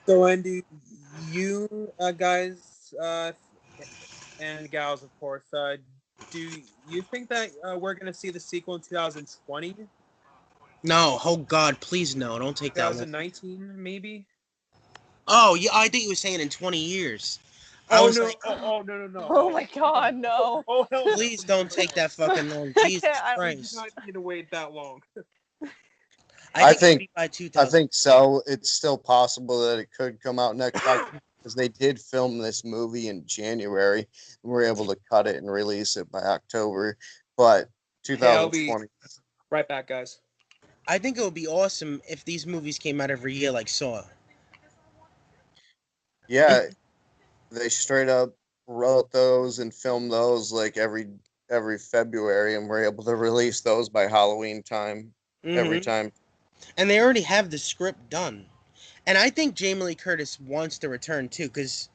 D: So, Andy, you guys and gals, of course, do you think that we're going to see the sequel in 2020?
A: No, oh God, please no, don't take that one.
D: 2019, maybe?
A: Oh yeah, I think you were saying in 20 years. I
D: Oh,
A: was
D: no.
A: like,
D: No.
B: Oh my God, no.
D: Oh, hell no.
A: please don't take that fucking long.
B: I
A: Jesus
B: can't- I-
D: We do
A: Christ.
D: not need to wait that long.
A: I
C: think-
A: it'll be by
C: I
A: 2000.
C: think so. It's still possible that it could come out next October because they did film this movie in January and were able to cut it and release it by October. But
D: Hey, I'll be
C: 2020.
D: right back, guys.
A: I think it would be awesome if these movies came out every year like Saw.
C: Yeah, they straight up wrote those and filmed those like every February and were able to release those by Halloween time every
A: Mhm.
C: time.
A: And they already have the script done. And I think Jamie Lee Curtis wants to return too, because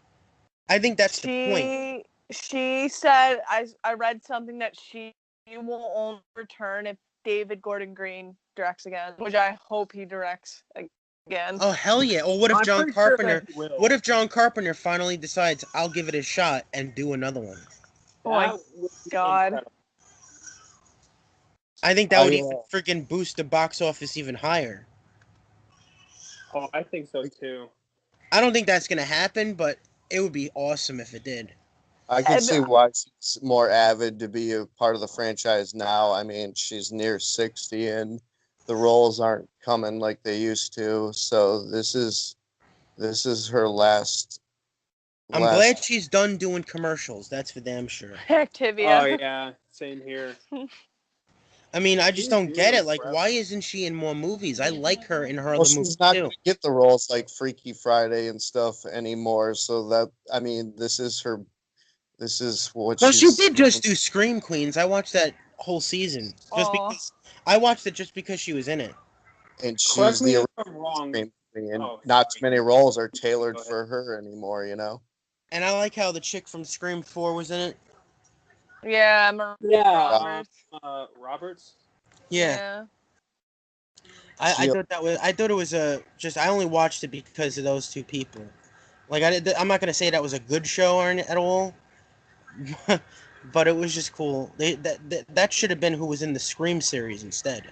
A: I think that's the point.
B: She said I read something that she will only return if David Gordon Green directs again, which I hope he directs again.
A: Oh hell yeah! Or what if
D: I'm
A: John
D: pretty sure
A: Carpenter?
D: that he will.
A: What if John Carpenter finally decides I'll give it a shot and do another one?
B: Oh my
D: That would be
B: God.
D: incredible.
A: I think that would even freaking boost the box office even higher.
D: Oh, I think so too.
A: I don't think that's gonna happen, but it would be awesome if it did.
C: I can
B: And-
C: see why she's more avid to be a part of the franchise now. I mean, she's near 60 and the roles aren't coming like they used to. So this is her last.
A: I'm glad she's done doing commercials. That's for damn sure.
B: Activia.
D: Oh yeah, same here.
A: I mean, I just
D: She's
A: don't get
D: doing
A: it. Like,
D: forever.
A: why isn't she in more movies? I like her in her
C: Well,
A: other movies
C: she's not
A: too.
C: going to get the roles like Freaky Friday and stuff anymore. So that, I mean, this is her. This is what
A: Well, she
C: she's.
A: did just do Scream Queens. I watched that whole season just
B: Aw.
A: because I watched it just because she was in it.
C: And
D: Correct
C: she's
D: me
C: the
D: if I'm wrong.
C: original Queen, and
D: Oh,
C: not too
D: sorry.
C: many roles are
D: Go
C: tailored
D: ahead.
C: for her anymore. You know.
A: And I like how the chick from Scream 4 was in it.
B: Yeah, Maria
D: Yeah,
B: Roberts.
D: Roberts.
A: Yeah. I thought it was I only watched it because of those two people. Like I'm not gonna say that was a good show or at all, but it was just cool. That should have been who was in the Scream series instead.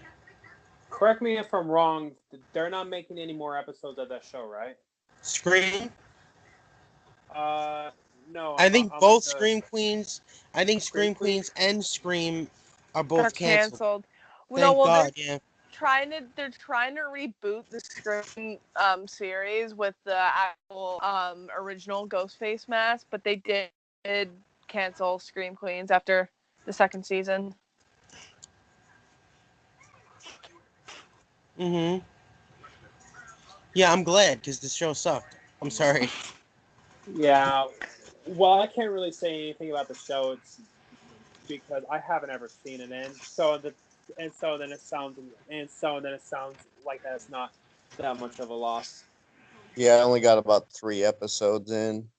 D: Correct me if I'm wrong. They're not making any more episodes of that show, right?
A: Scream.
D: No.
A: I think
D: I'm
A: both
D: the
A: Scream Queens. I think Scream Queens and Scream are both
B: Are canceled.
A: Thank God. Yeah.
B: They're trying to reboot the Scream series with the actual original Ghostface mask, but they did cancel Scream Queens after the second season.
A: Mhm. Yeah, I'm glad because the show sucked. I'm sorry.
D: Yeah. Well, I can't really say anything about the show. It's because I haven't ever seen it, and so then it sounds like that's not that much of a loss.
C: Yeah, I only got about 3 episodes in,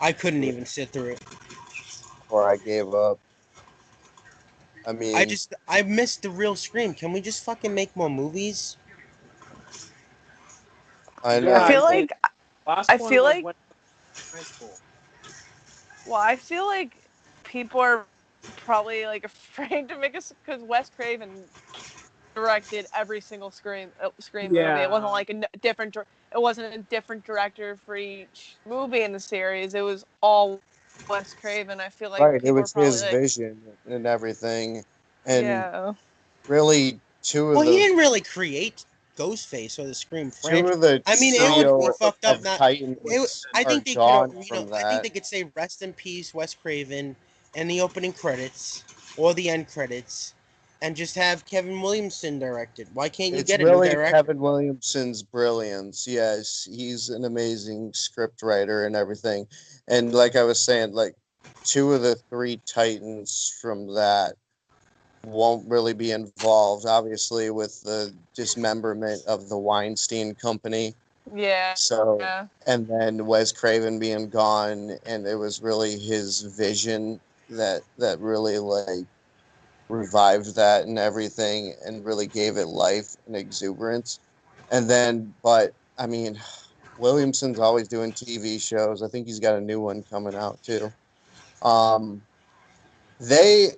A: I couldn't even sit through it.
C: or I gave up. I mean,
A: I missed the real Scream. Can we just fucking make more movies?
C: I know.
B: I feel like
D: last
B: I
D: one
B: feel
D: was
B: like
D: when high school.
B: well, I feel like people are probably like afraid to make us because Wes Craven directed every single Scream movie. It wasn't like it wasn't a different director for each movie in the series. It was all Wes Craven. I feel like
C: Right, it
B: people are
C: was
B: probably
C: his
B: like,
C: vision and everything, and
B: yeah.
C: really two
A: Well,
C: of
A: he
C: the
A: didn't really create Ghostface or the Scream
C: two
A: franchise.
C: of the
A: I mean, it would be
C: trio
A: fucked up.
C: of
A: Not.
C: Titans
A: I
C: are
A: think they could.
C: gone
A: You know,
C: from
A: I think
C: that.
A: they could say "Rest in Peace, Wes Craven," and the opening credits or the end credits, and just have Kevin Williamson directed. Why can't you
C: It's
A: get a new
C: really
A: director?
C: Kevin Williamson's brilliance. Yes, he's an amazing script writer and everything. And like I was saying, like two of the three Titans from that won't really be involved, obviously, with the dismemberment of the Weinstein Company.
B: Yeah.
C: So,
B: Yeah.
C: and then Wes Craven being gone, and it was really his vision that really like revived that and everything and really gave it life and exuberance. And then, but I mean, Williamson's always doing TV shows. I think he's got a new one coming out too. Um, they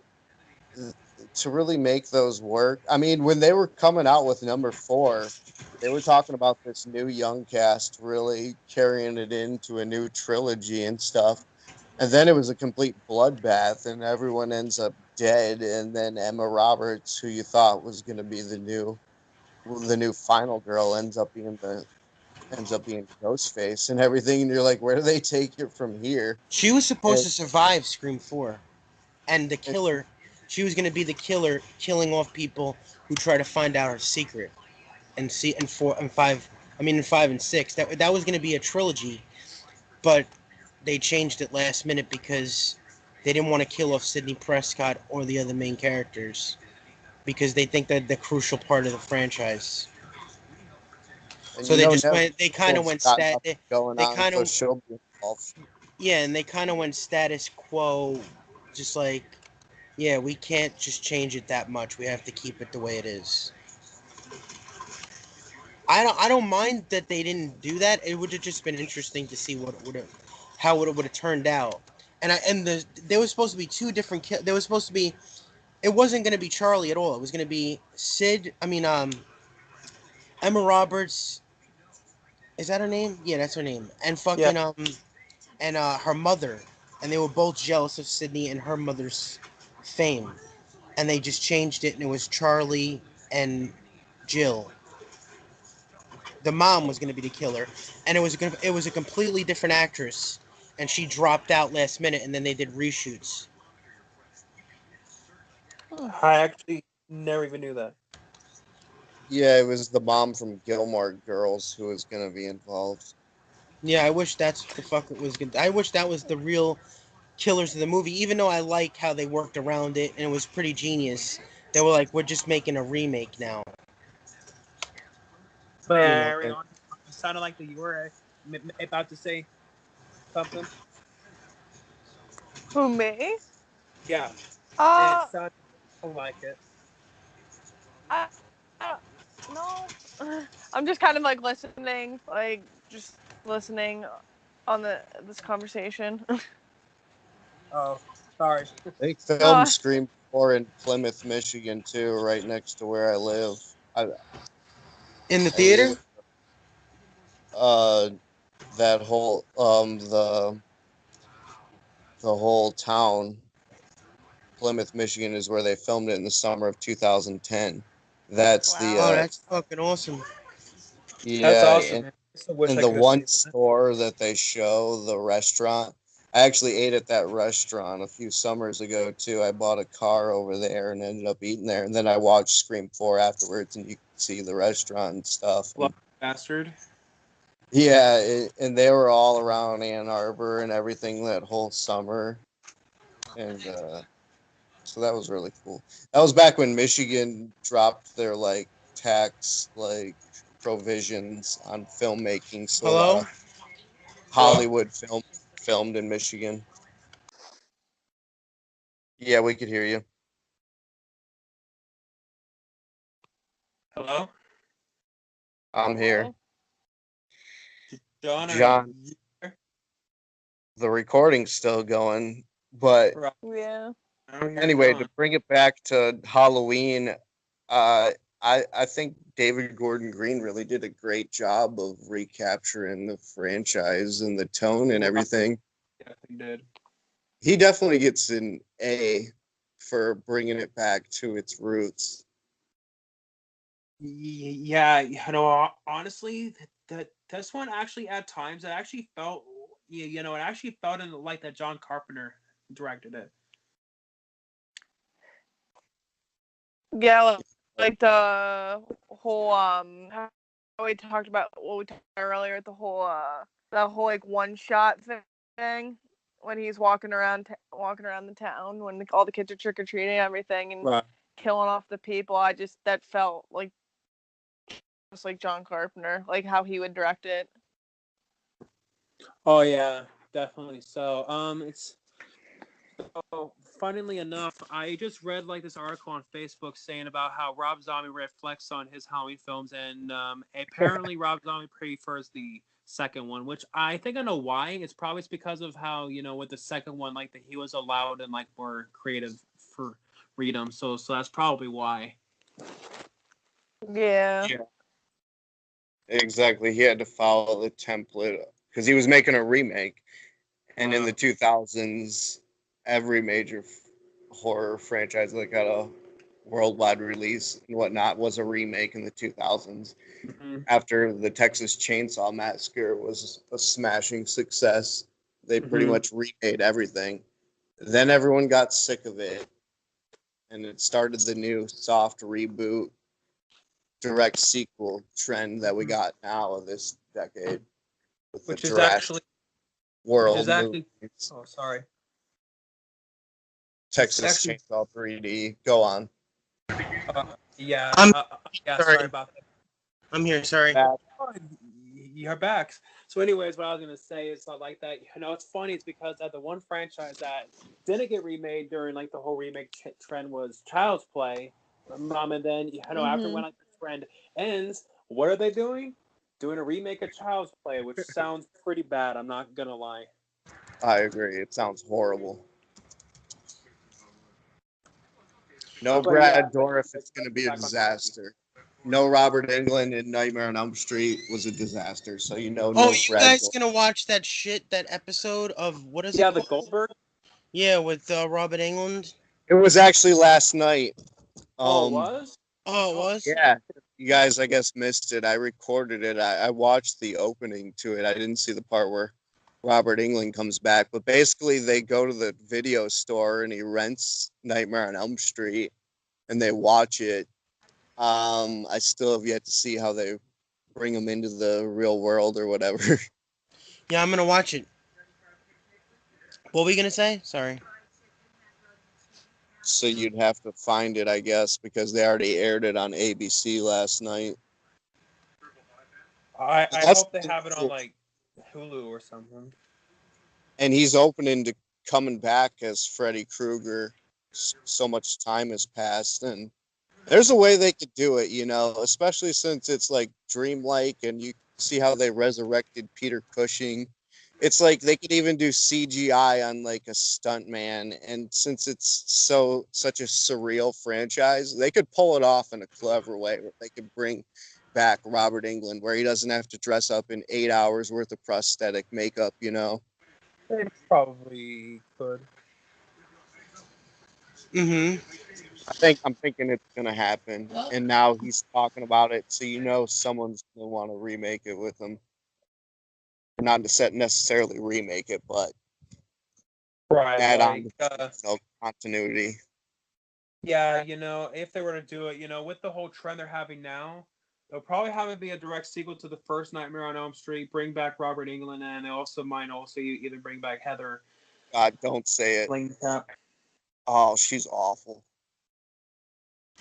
C: to really make those work. I mean, when they were coming out with number 4, they were talking about this new young cast really carrying it into a new trilogy and stuff. And then it was a complete bloodbath, and everyone ends up dead. And then Emma Roberts, who you thought was going to be the new final girl, ends up being Ghostface and everything. And you're like, where do they take it from here?
A: She was supposed
C: And
A: to survive Scream 4, and the
C: it,
A: killer. She was going to be the killer, killing off people who try to find out her secret. And see, and 4 and 5. I mean, in 5 and 6, that was going to be a trilogy, but they changed it last minute because they didn't want to kill off Sidney Prescott or the other main characters because they think that the crucial part of the franchise.
C: and
A: So
C: you
A: they
C: know,
A: just
C: Nev
A: went. They kind of
C: has
A: went
C: got
A: stat.
C: nothing going
A: They
C: on,
A: kind
C: so
A: of
C: she'll be involved.
A: yeah, and they kind of went status quo, just like yeah, we can't just change it that much. We have to keep it the way it is. I don't mind that they didn't do that. It would have just been interesting to see what would have how it would have turned out. There was supposed to be two different there was supposed to be it wasn't going to be Charlie at all. It was going to be Sid, I mean Emma Roberts, is that her name? Yeah, that's her name. And
D: Yeah.
A: fucking and her mother, and they were both jealous of Sydney and her mother's fame. And they just changed it and it was Charlie and Jill. The mom was going to be the killer, and it was a completely different actress, and she dropped out last minute, and then they did reshoots.
D: I actually never even knew that.
C: Yeah, it was the mom from Gilmore Girls who was going to be involved.
A: Yeah, I wish that's the fuck it was good. I wish that was the real killers of the movie, even though I like how they worked around it and it was pretty genius. They were like, we're just making a remake now.
D: But
A: You know,
D: Arianna, you sounded like you were about to say something.
B: Who, me?
D: Yeah, it
B: Uh,
D: sounded like it.
B: I, I no. I'm just kind of like listening, like just listening on this conversation.
D: Oh, sorry.
C: They filmed
B: No,
C: Scream 4 in Plymouth, Michigan, too, right next to where I live.
A: in the
C: I live
A: theater.
C: uh that whole the whole town, Plymouth, Michigan, is where they filmed it in the summer of 2010. That's the
A: Oh,
B: wow.
A: that's fucking awesome.
D: That's
C: yeah,
D: awesome, man. I still wish
C: and
D: I
C: the
D: could have
C: one
D: seen that.
C: store that they show, the restaurant. I actually ate at that restaurant a few summers ago too. I bought a car over there and ended up eating there, and then I watched Scream 4 afterwards, and you can see the restaurant and stuff. And
D: Lucky bastard.
C: yeah, and they were all around Ann Arbor and everything that whole summer, and so that was really cool. That was back when Michigan dropped their like tax like provisions on filmmaking, so a lot
A: Hello.
C: of Hollywood filmed in Michigan. Yeah, we could hear you.
D: Hello,
C: I'm here.
B: Hello?
D: John. Are
C: John,
D: you there?
C: the recording's still going, but
D: Right.
B: Yeah.
D: I don't hear
C: anyway, to
D: John.
C: bring it back to Halloween, I think David Gordon Green really did a great job of recapturing the franchise and the tone and everything.
D: Yeah, he did.
C: He definitely gets an A for bringing it back to its roots.
D: Yeah, honestly, this one actually at times it actually felt, it actually felt in like that John Carpenter directed it.
B: Yeah, like the whole how we talked about what we talked about earlier, the whole like one shot thing when he's walking around the town when all the kids are trick or treating and everything and
D: Right.
B: killing off the people. That felt like just like John Carpenter, like how he would direct it.
D: Oh yeah, definitely. So it's so funnily enough, I just read like this article on Facebook saying about how Rob Zombie reflects on his Halloween films, and apparently Rob Zombie prefers the second one, which I think I know why. It's probably because of how with the second one, like that he was allowed and like more creative for freedom. So that's probably why.
B: Yeah.
C: Exactly. He had to follow the template because he was making a remake. And in the 2000s, every major horror franchise that got a worldwide release and whatnot was a remake in the 2000s.
D: Mm-hmm.
C: After the Texas Chainsaw Massacre was a smashing success, they pretty much remade everything. Then everyone got sick of it, and it started the new soft reboot, direct sequel trend that we got now of this decade. With
D: Which
C: the
D: is
C: Jurassic
D: actually
C: World movies.
D: Oh, sorry.
C: Texas Chainsaw 3D. Go on.
D: Yeah.
A: Sorry.
D: Sorry about that.
A: I'm here. Sorry.
D: You're back. So, anyways, what I was gonna say is not like that. It's funny. It's because the one franchise that didn't get remade during like the whole remake trend was Child's Play. And then after when like the trend ends, what are they doing? Doing a remake of Child's Play, which sounds pretty bad. I'm not gonna lie.
C: I agree. It sounds horrible. No Brad Dourif, it's going to be a disaster. No Robert Englund in Nightmare on Elm Street was a disaster. So no
A: you
C: Brad
A: guys
C: Dourif.
A: gonna watch that episode of what is it?
D: Yeah, the Goldberg.
A: Yeah, with Robert Englund.
C: It was actually last night.
D: It was.
A: Oh, it was.
C: Yeah, you guys, I guess missed it. I recorded it. I watched the opening to it. I didn't see the part where Robert Englund comes back, but basically they go to the video store and he rents Nightmare on Elm Street, and they watch it. I still have yet to see how they bring him into the real world or whatever.
A: Yeah, I'm gonna watch it. What were we gonna say? Sorry.
C: So you'd have to find it, I guess, because they already aired it on ABC last night.
D: I hope they have it on like Hulu or something.
C: And he's opening to coming back as Freddy Krueger. So much time has passed, and there's a way they could do it, especially since it's like dreamlike, and you see how they resurrected Peter Cushing. It's like they could even do CGI on like a stuntman, and since it's such a surreal franchise, they could pull it off in a clever way. Where they could bring back Robert Englund, where he doesn't have to dress up in 8 hours worth of prosthetic makeup.
D: They probably could.
C: I'm thinking it's gonna happen, and now he's talking about it, so someone's gonna want to remake it with him. Not to necessarily remake it, but add on continuity.
D: Yeah, if they were to do it, with the whole trend they're having now, they'll probably have it be a direct sequel to the first Nightmare on Elm Street, bring back Robert Englund, and they also might either bring back Heather.
C: God, don't say it.
D: Langenkamp.
C: Oh, she's awful.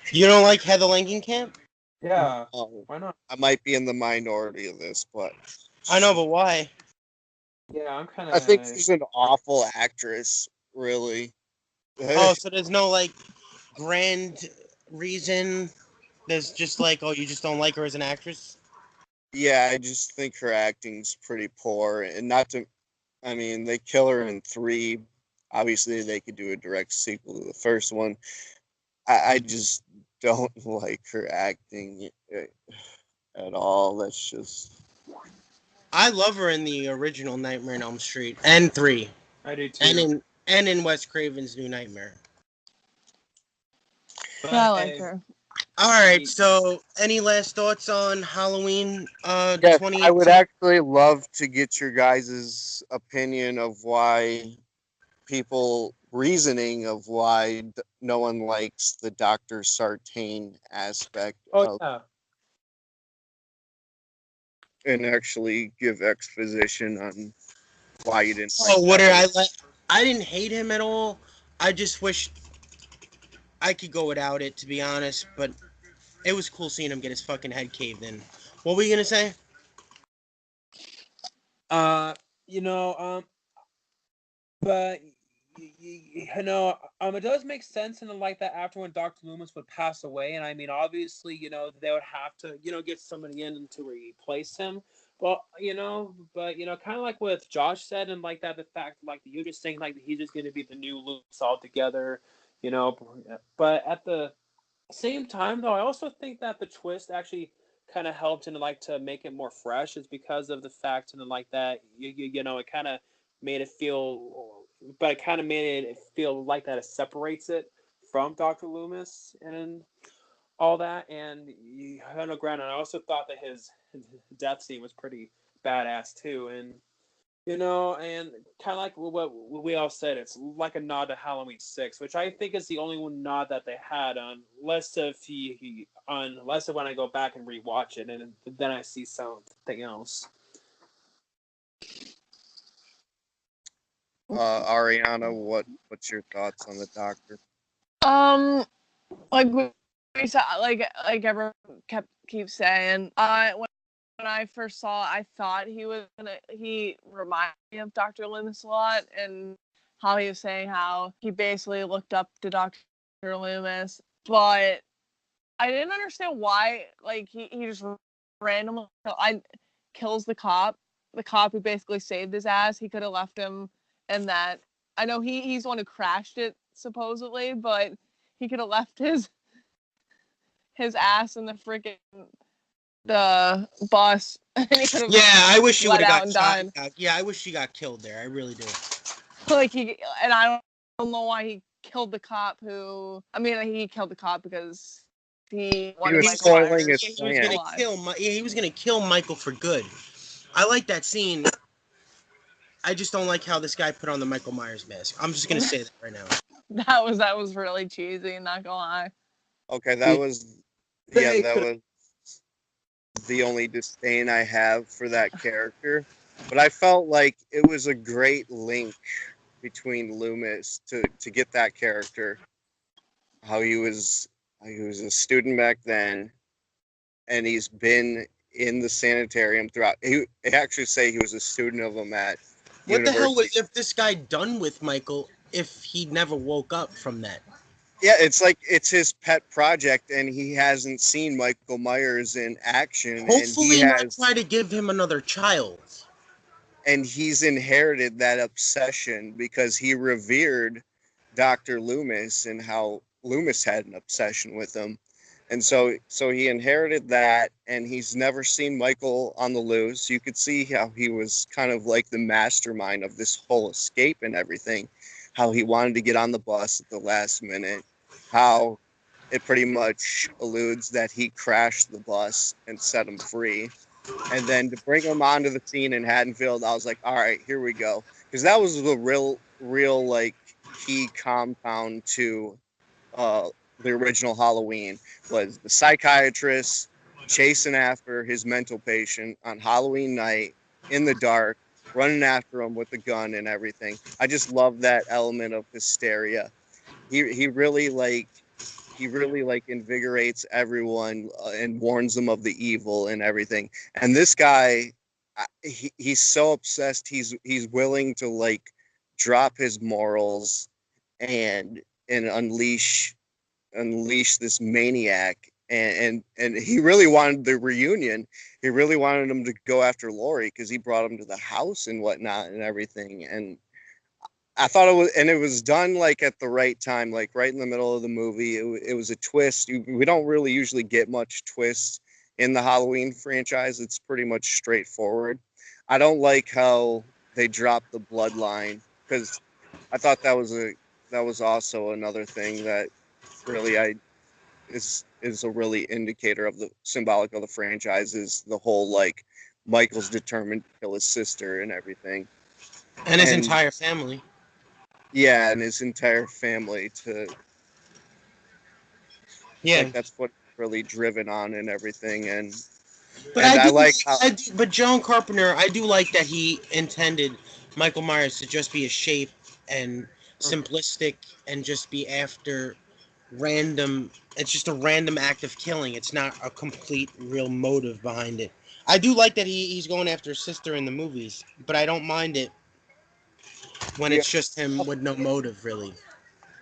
A: You don't like Heather Langenkamp?
D: Yeah. Why not?
C: I might be in the minority of this, but
A: I know, but why?
D: Yeah, I'm kind of.
C: I think she's an awful actress, really.
A: Oh, so there's no like grand reason. There's just like, you just don't like her as an actress.
C: Yeah, I just think her acting's pretty poor, and they kill her in 3. Obviously, they could do a direct sequel to the first one. I just don't like her acting at all. That's just.
A: I love her in the original Nightmare on Elm Street and 3.
D: I do too.
A: And and in Wes Craven's New Nightmare.
D: But,
B: Yeah, I like her.
A: All right, so any last thoughts on Halloween
C: Yes,
A: 2018?
C: I would actually love to get your guys' opinion of why reasoning of why no one likes the Dr. Sartain aspect
D: Oh yeah.
C: and actually give exposition on why you didn't like
A: Oh, what
C: that.
A: I didn't hate him at all. I just wish I could go without it, to be honest. But it was cool seeing him get his fucking head caved in. What were you gonna say?
D: You know, but it does make sense and like that after when Dr. Loomis would pass away, and I mean, obviously, they would have to, get somebody in to replace him. Kind of like what Josh said, and like that, the fact, like you just saying, like he's just going to be the new Loomis altogether, you know. But at the same time, though, I also think that the twist actually kind of helped and like to make it more fresh is because of the fact and like that it kind of made it feel, but it kind of made it feel like that it separates it from Dr. Loomis and all that. And I know, granted, I also thought that his death scene was pretty badass too, and and kind of like what we all said, it's like a nod to Halloween 6, which I think is the only one nod that they had, unless of when I go back and rewatch it, and then I see something else.
C: Arianna, what's your thoughts on the Doctor?
B: Like we saw, like everyone keeps saying, when I first saw, I thought he reminded me of Dr. Loomis a lot, and how he was saying how he basically looked up to Dr. Loomis, but I didn't understand why, like, he just randomly kills the cop who basically saved his ass. He could have left him in that. I know he's the one who crashed it, supposedly, but he could have left his ass in the bus, and he could have
A: I wish he would
B: let
A: have
B: out
A: got
B: and
A: shot.
B: died.
A: Yeah, I wish he got killed there. I really do.
B: Like and I don't know why he killed the cop who. I mean, he killed the cop because he wanted
C: was
B: Michael
C: spoiling
B: Myers.
C: his
A: He was gonna
B: alive.
A: he was gonna kill Michael for good. I like that scene. I just don't like how this guy put on the Michael Myers mask. I'm just gonna say that right now.
B: That was really cheesy, not gonna lie.
C: Okay, that was the only disdain I have for that character. But I felt like it was a great link between Loomis to get that character. How he was a student back then, and he's been in the sanitarium throughout. He actually say he was a student of him at
A: What the hell
C: university.
A: was if this guy done with Michael if he never woke up from that?
C: Yeah, it's like it's his pet project, and he hasn't seen Michael Myers in action, and
A: Hopefully not try to give him another child.
C: and he's inherited that obsession because he revered Dr. Loomis and how Loomis had an obsession with him. And so he inherited that, and he's never seen Michael on the loose. You could see how he was kind of like the mastermind of this whole escape and everything, how he wanted to get on the bus at the last minute, how it pretty much alludes that he crashed the bus and set him free. And then to bring him onto the scene in Haddonfield, I was like, all right, here we go. Because that was the real like key compound to the original Halloween was the psychiatrist chasing after his mental patient on Halloween night in the dark, running after him with a gun and everything. I just love that element of hysteria. He really like invigorates everyone and warns them of the evil and everything. And this guy, he's so obsessed. He's willing to like drop his morals and unleash this maniac. And he really wanted the reunion. He really wanted him to go after Lori because he brought him to the house and whatnot and everything. And I thought it was done like at the right time, like right in the middle of the movie. It was a twist. We don't really usually get much twists in the Halloween franchise. It's pretty much straightforward. I don't like how they dropped the bloodline because I thought that was also another thing that really is a really indicator of the symbolic of the franchise, is the whole like Michael's determined to kill his sister and everything,
A: And his entire family.
C: Yeah, and his entire family
A: Yeah,
C: like that's what he's really driven on and everything.
A: but
C: And
A: I
C: I
A: do,
C: like how
A: but John Carpenter, I do like that he intended Michael Myers to just be a shape and simplistic and just be after random. It's just a random act of killing. It's not a complete real motive behind it. I do like that he's going after his sister in the movies, but I don't mind it when
C: he
A: it's just him with no motive, really.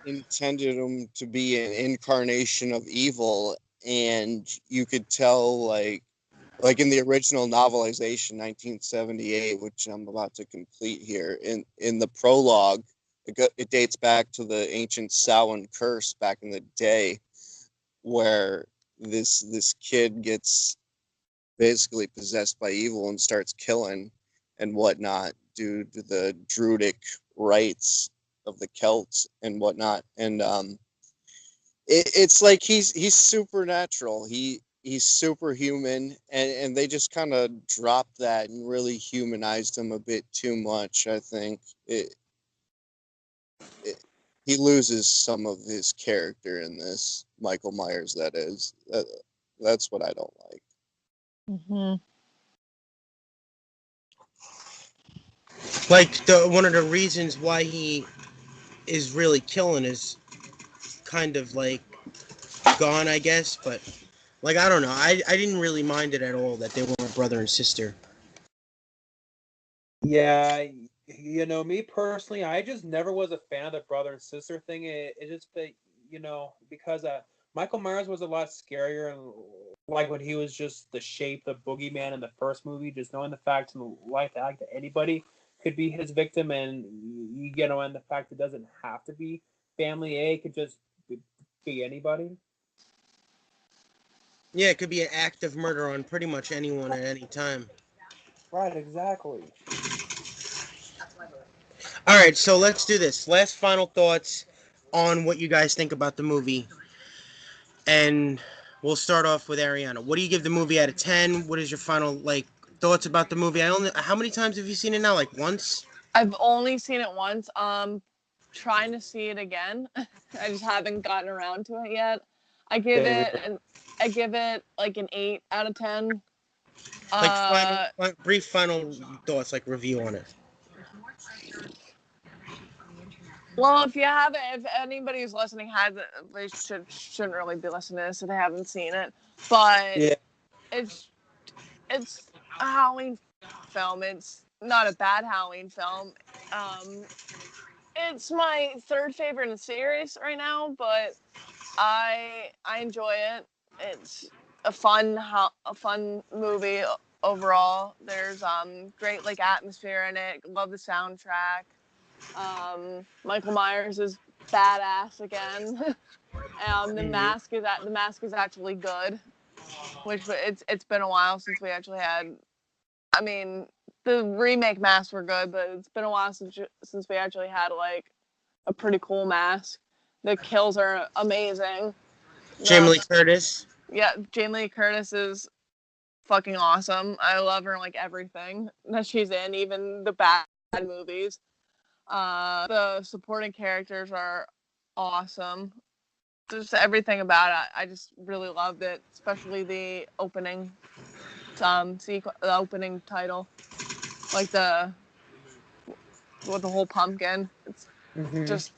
C: intended him to be an incarnation of evil, and you could tell like in the original novelization 1978, which I'm about to complete here, in the prologue, it dates back to the ancient Samhain curse back in the day, where this kid gets basically possessed by evil and starts killing and whatnot due to the druidic rites of the Celts and whatnot. And it's like he's supernatural. He's superhuman, and they just kind of dropped that and really humanized him a bit too much. I think he loses some of his character in this, Michael Myers. That's what I don't like.
B: Mm-hmm.
A: Like one of the reasons why he is really killing is kind of like gone, I guess. But like I don't know, I didn't really mind it at all that they were brother and sister.
D: Yeah, me personally, I just never was a fan of the brother and sister thing. It just, because Michael Myers was a lot scarier, and like when he was just the shape, the boogeyman in the first movie, just knowing the fact in life that anybody could be his victim, and and the fact it doesn't have to be family A, it could just be anybody.
A: Yeah, it could be an act of murder on pretty much anyone at any time.
D: Right, exactly.
A: All right, so let's do this. Last final thoughts on what you guys think about the movie, and we'll start off with Arianna. What do you give the movie out of 10? What is your final thoughts about the movie? How many times have you seen it now? Like once?
B: I've only seen it once. Trying to see it again. I just haven't gotten around to it yet. I give it like an 8 out of 10.
A: Like brief final thoughts, like review on it.
B: Well, if anybody who's listening has it, they shouldn't really be listening to this if they haven't seen it. But
D: Yeah.
B: it's a Halloween film. It's not a bad Halloween film. It's my third favorite in the series right now, but I enjoy it. It's a fun movie overall. There's great like atmosphere in it. Love the soundtrack. Michael Myers is badass again. The mask is actually good, which it's been a while since we actually had. I mean, the remake masks were good, but it's been a while since we actually had like a pretty cool mask. The kills are amazing.
A: Jamie Lee Curtis.
B: Yeah, Jamie Lee Curtis is fucking awesome. I love her in like everything that she's in, even the bad movies. The supporting characters are awesome. Just everything about it, I just really loved it, especially the opening, the opening title, like with the whole pumpkin. It's just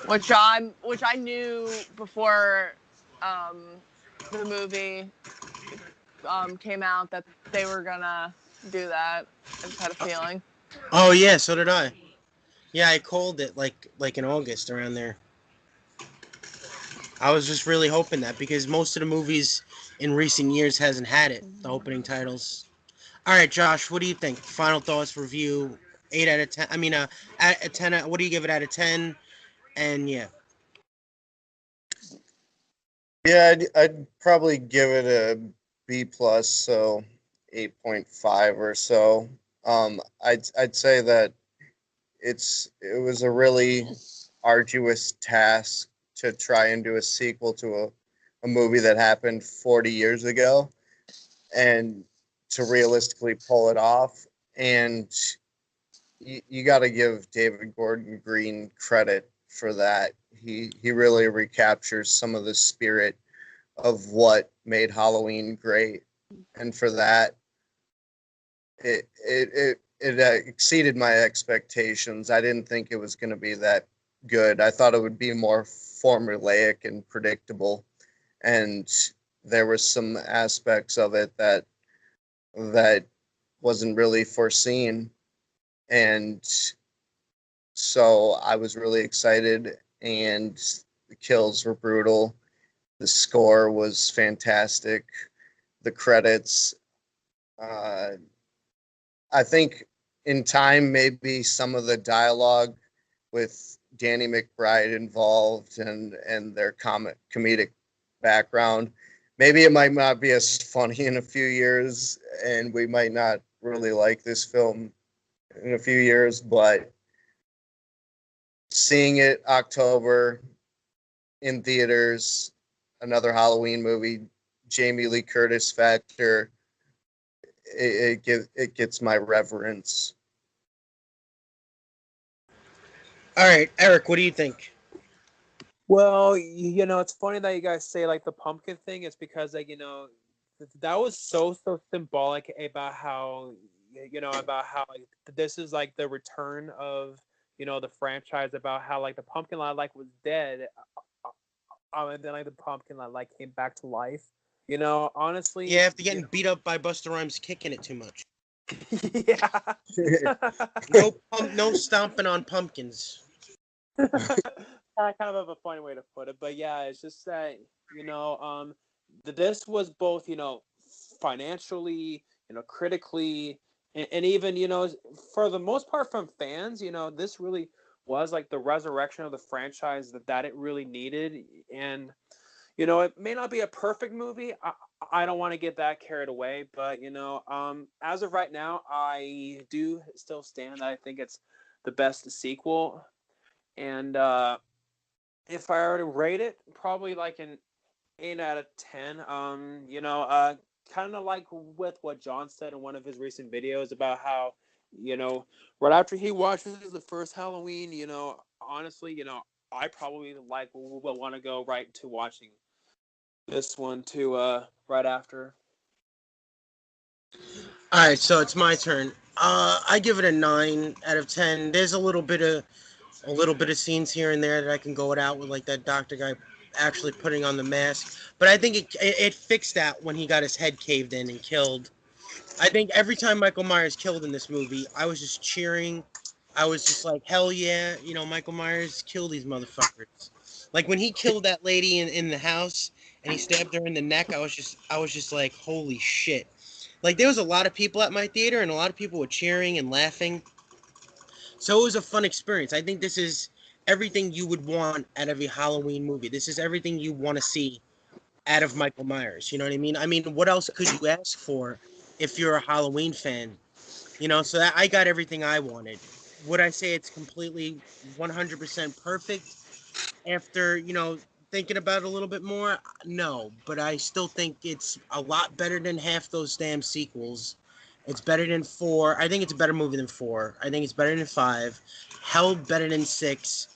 B: which I knew before the movie came out that they were gonna do that. I just had a feeling.
A: Oh yeah, so did I. Yeah, I called it like in August around there. I was just really hoping that because most of the movies in recent years hasn't had it. The opening titles. All right, Josh, what do you think? Final thoughts, review, 8 out of 10. I mean, a 10. What do you give it out of 10? And yeah,
C: Yeah, I'd probably give it a B plus, so 8.5 or so. I'd say that it was a really arduous task to try and do a sequel to a movie that happened 40 years ago, and to realistically pull it off. And you got to give David Gordon Green credit for that. He really recaptures some of the spirit of what made Halloween great, and for that, it exceeded my expectations. I didn't think it was going to be that good. I thought it would be more formulaic and predictable, and there were some aspects of it that wasn't really foreseen, and so I was really excited. And the kills were brutal. The score was fantastic. The credits. I think in time, maybe some of the dialogue with Danny McBride involved and their comedic background, maybe it might not be as funny in a few years, and we might not really like this film in a few years, but seeing it October in theaters, another Halloween movie, Jamie Lee Curtis factor, it gets my reverence.
A: All right, Eric, what do you think?
D: Well, it's funny that you guys say like the pumpkin thing. It's because like that was so symbolic about how like this is like the return of the franchise, about how like the pumpkin like was dead, and then like the pumpkin like came back to life. Honestly.
A: Yeah, after getting beat up by Busta Rhymes kicking it too much.
D: Yeah.
A: No stomping on pumpkins.
D: Kind of a funny way to put it, but yeah, it's just that this was both financially, critically, and even for the most part from fans, this really was like the resurrection of the franchise that it really needed. And it may not be a perfect movie. I don't want to get that carried away, but as of right now, I do still stand that I think it's the best sequel. And if I were to rate it, probably like an 8 out of 10. Kind of like with what John said in one of his recent videos about how, right after he watches the first Halloween, honestly, I probably will want to go right to watching this one too, right after.
A: All right, so it's my turn. I give it a 9 out of 10. There's a little bit of scenes here and there that I can go without, with like that doctor guy actually putting on the mask. But I think it fixed that when he got his head caved in and killed. I think every time Michael Myers killed in this movie, I was just cheering. I was just like, hell yeah, Michael Myers, kill these motherfuckers. Like when he killed that lady in the house and he stabbed her in the neck, I was just like, holy shit. Like there was a lot of people at my theater and a lot of people were cheering and laughing. So it was a fun experience. I think this is everything you would want out of a Halloween movie. This is everything you want to see out of Michael Myers. You know what I mean? I mean, what else could you ask for if you're a Halloween fan? So I got everything I wanted. Would I say it's completely 100% perfect after, thinking about it a little bit more? No, but I still think it's a lot better than half those damn sequels. It's better than 4. I think it's a better movie than 4. I think it's better than 5. Hell, better than 6.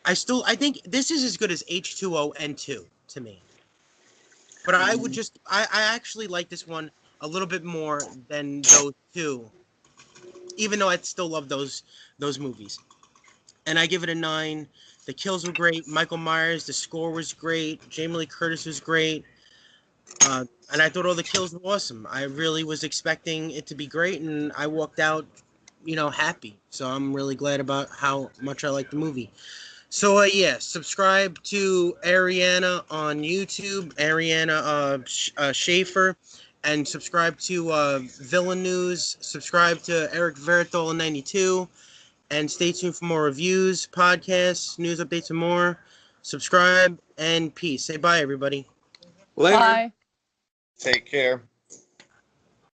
A: I think this is as good as H2O N2 to me. But I actually like this one a little bit more than those two, even though I still love those movies. And I give it a 9. The kills were great. Michael Myers, the score was great. Jamie Lee Curtis was great. And I thought all the kills were awesome. I really was expecting it to be great, and I walked out, happy. So I'm really glad about how much I like the movie. So, yeah, subscribe to Arianna on YouTube, Arianna Schaefer, and subscribe to Villain News. Subscribe to Eric Veritola 92, and stay tuned for more reviews, podcasts, news updates, and more. Subscribe, and peace. Say bye, everybody.
D: Later.
B: Bye.
C: Take care.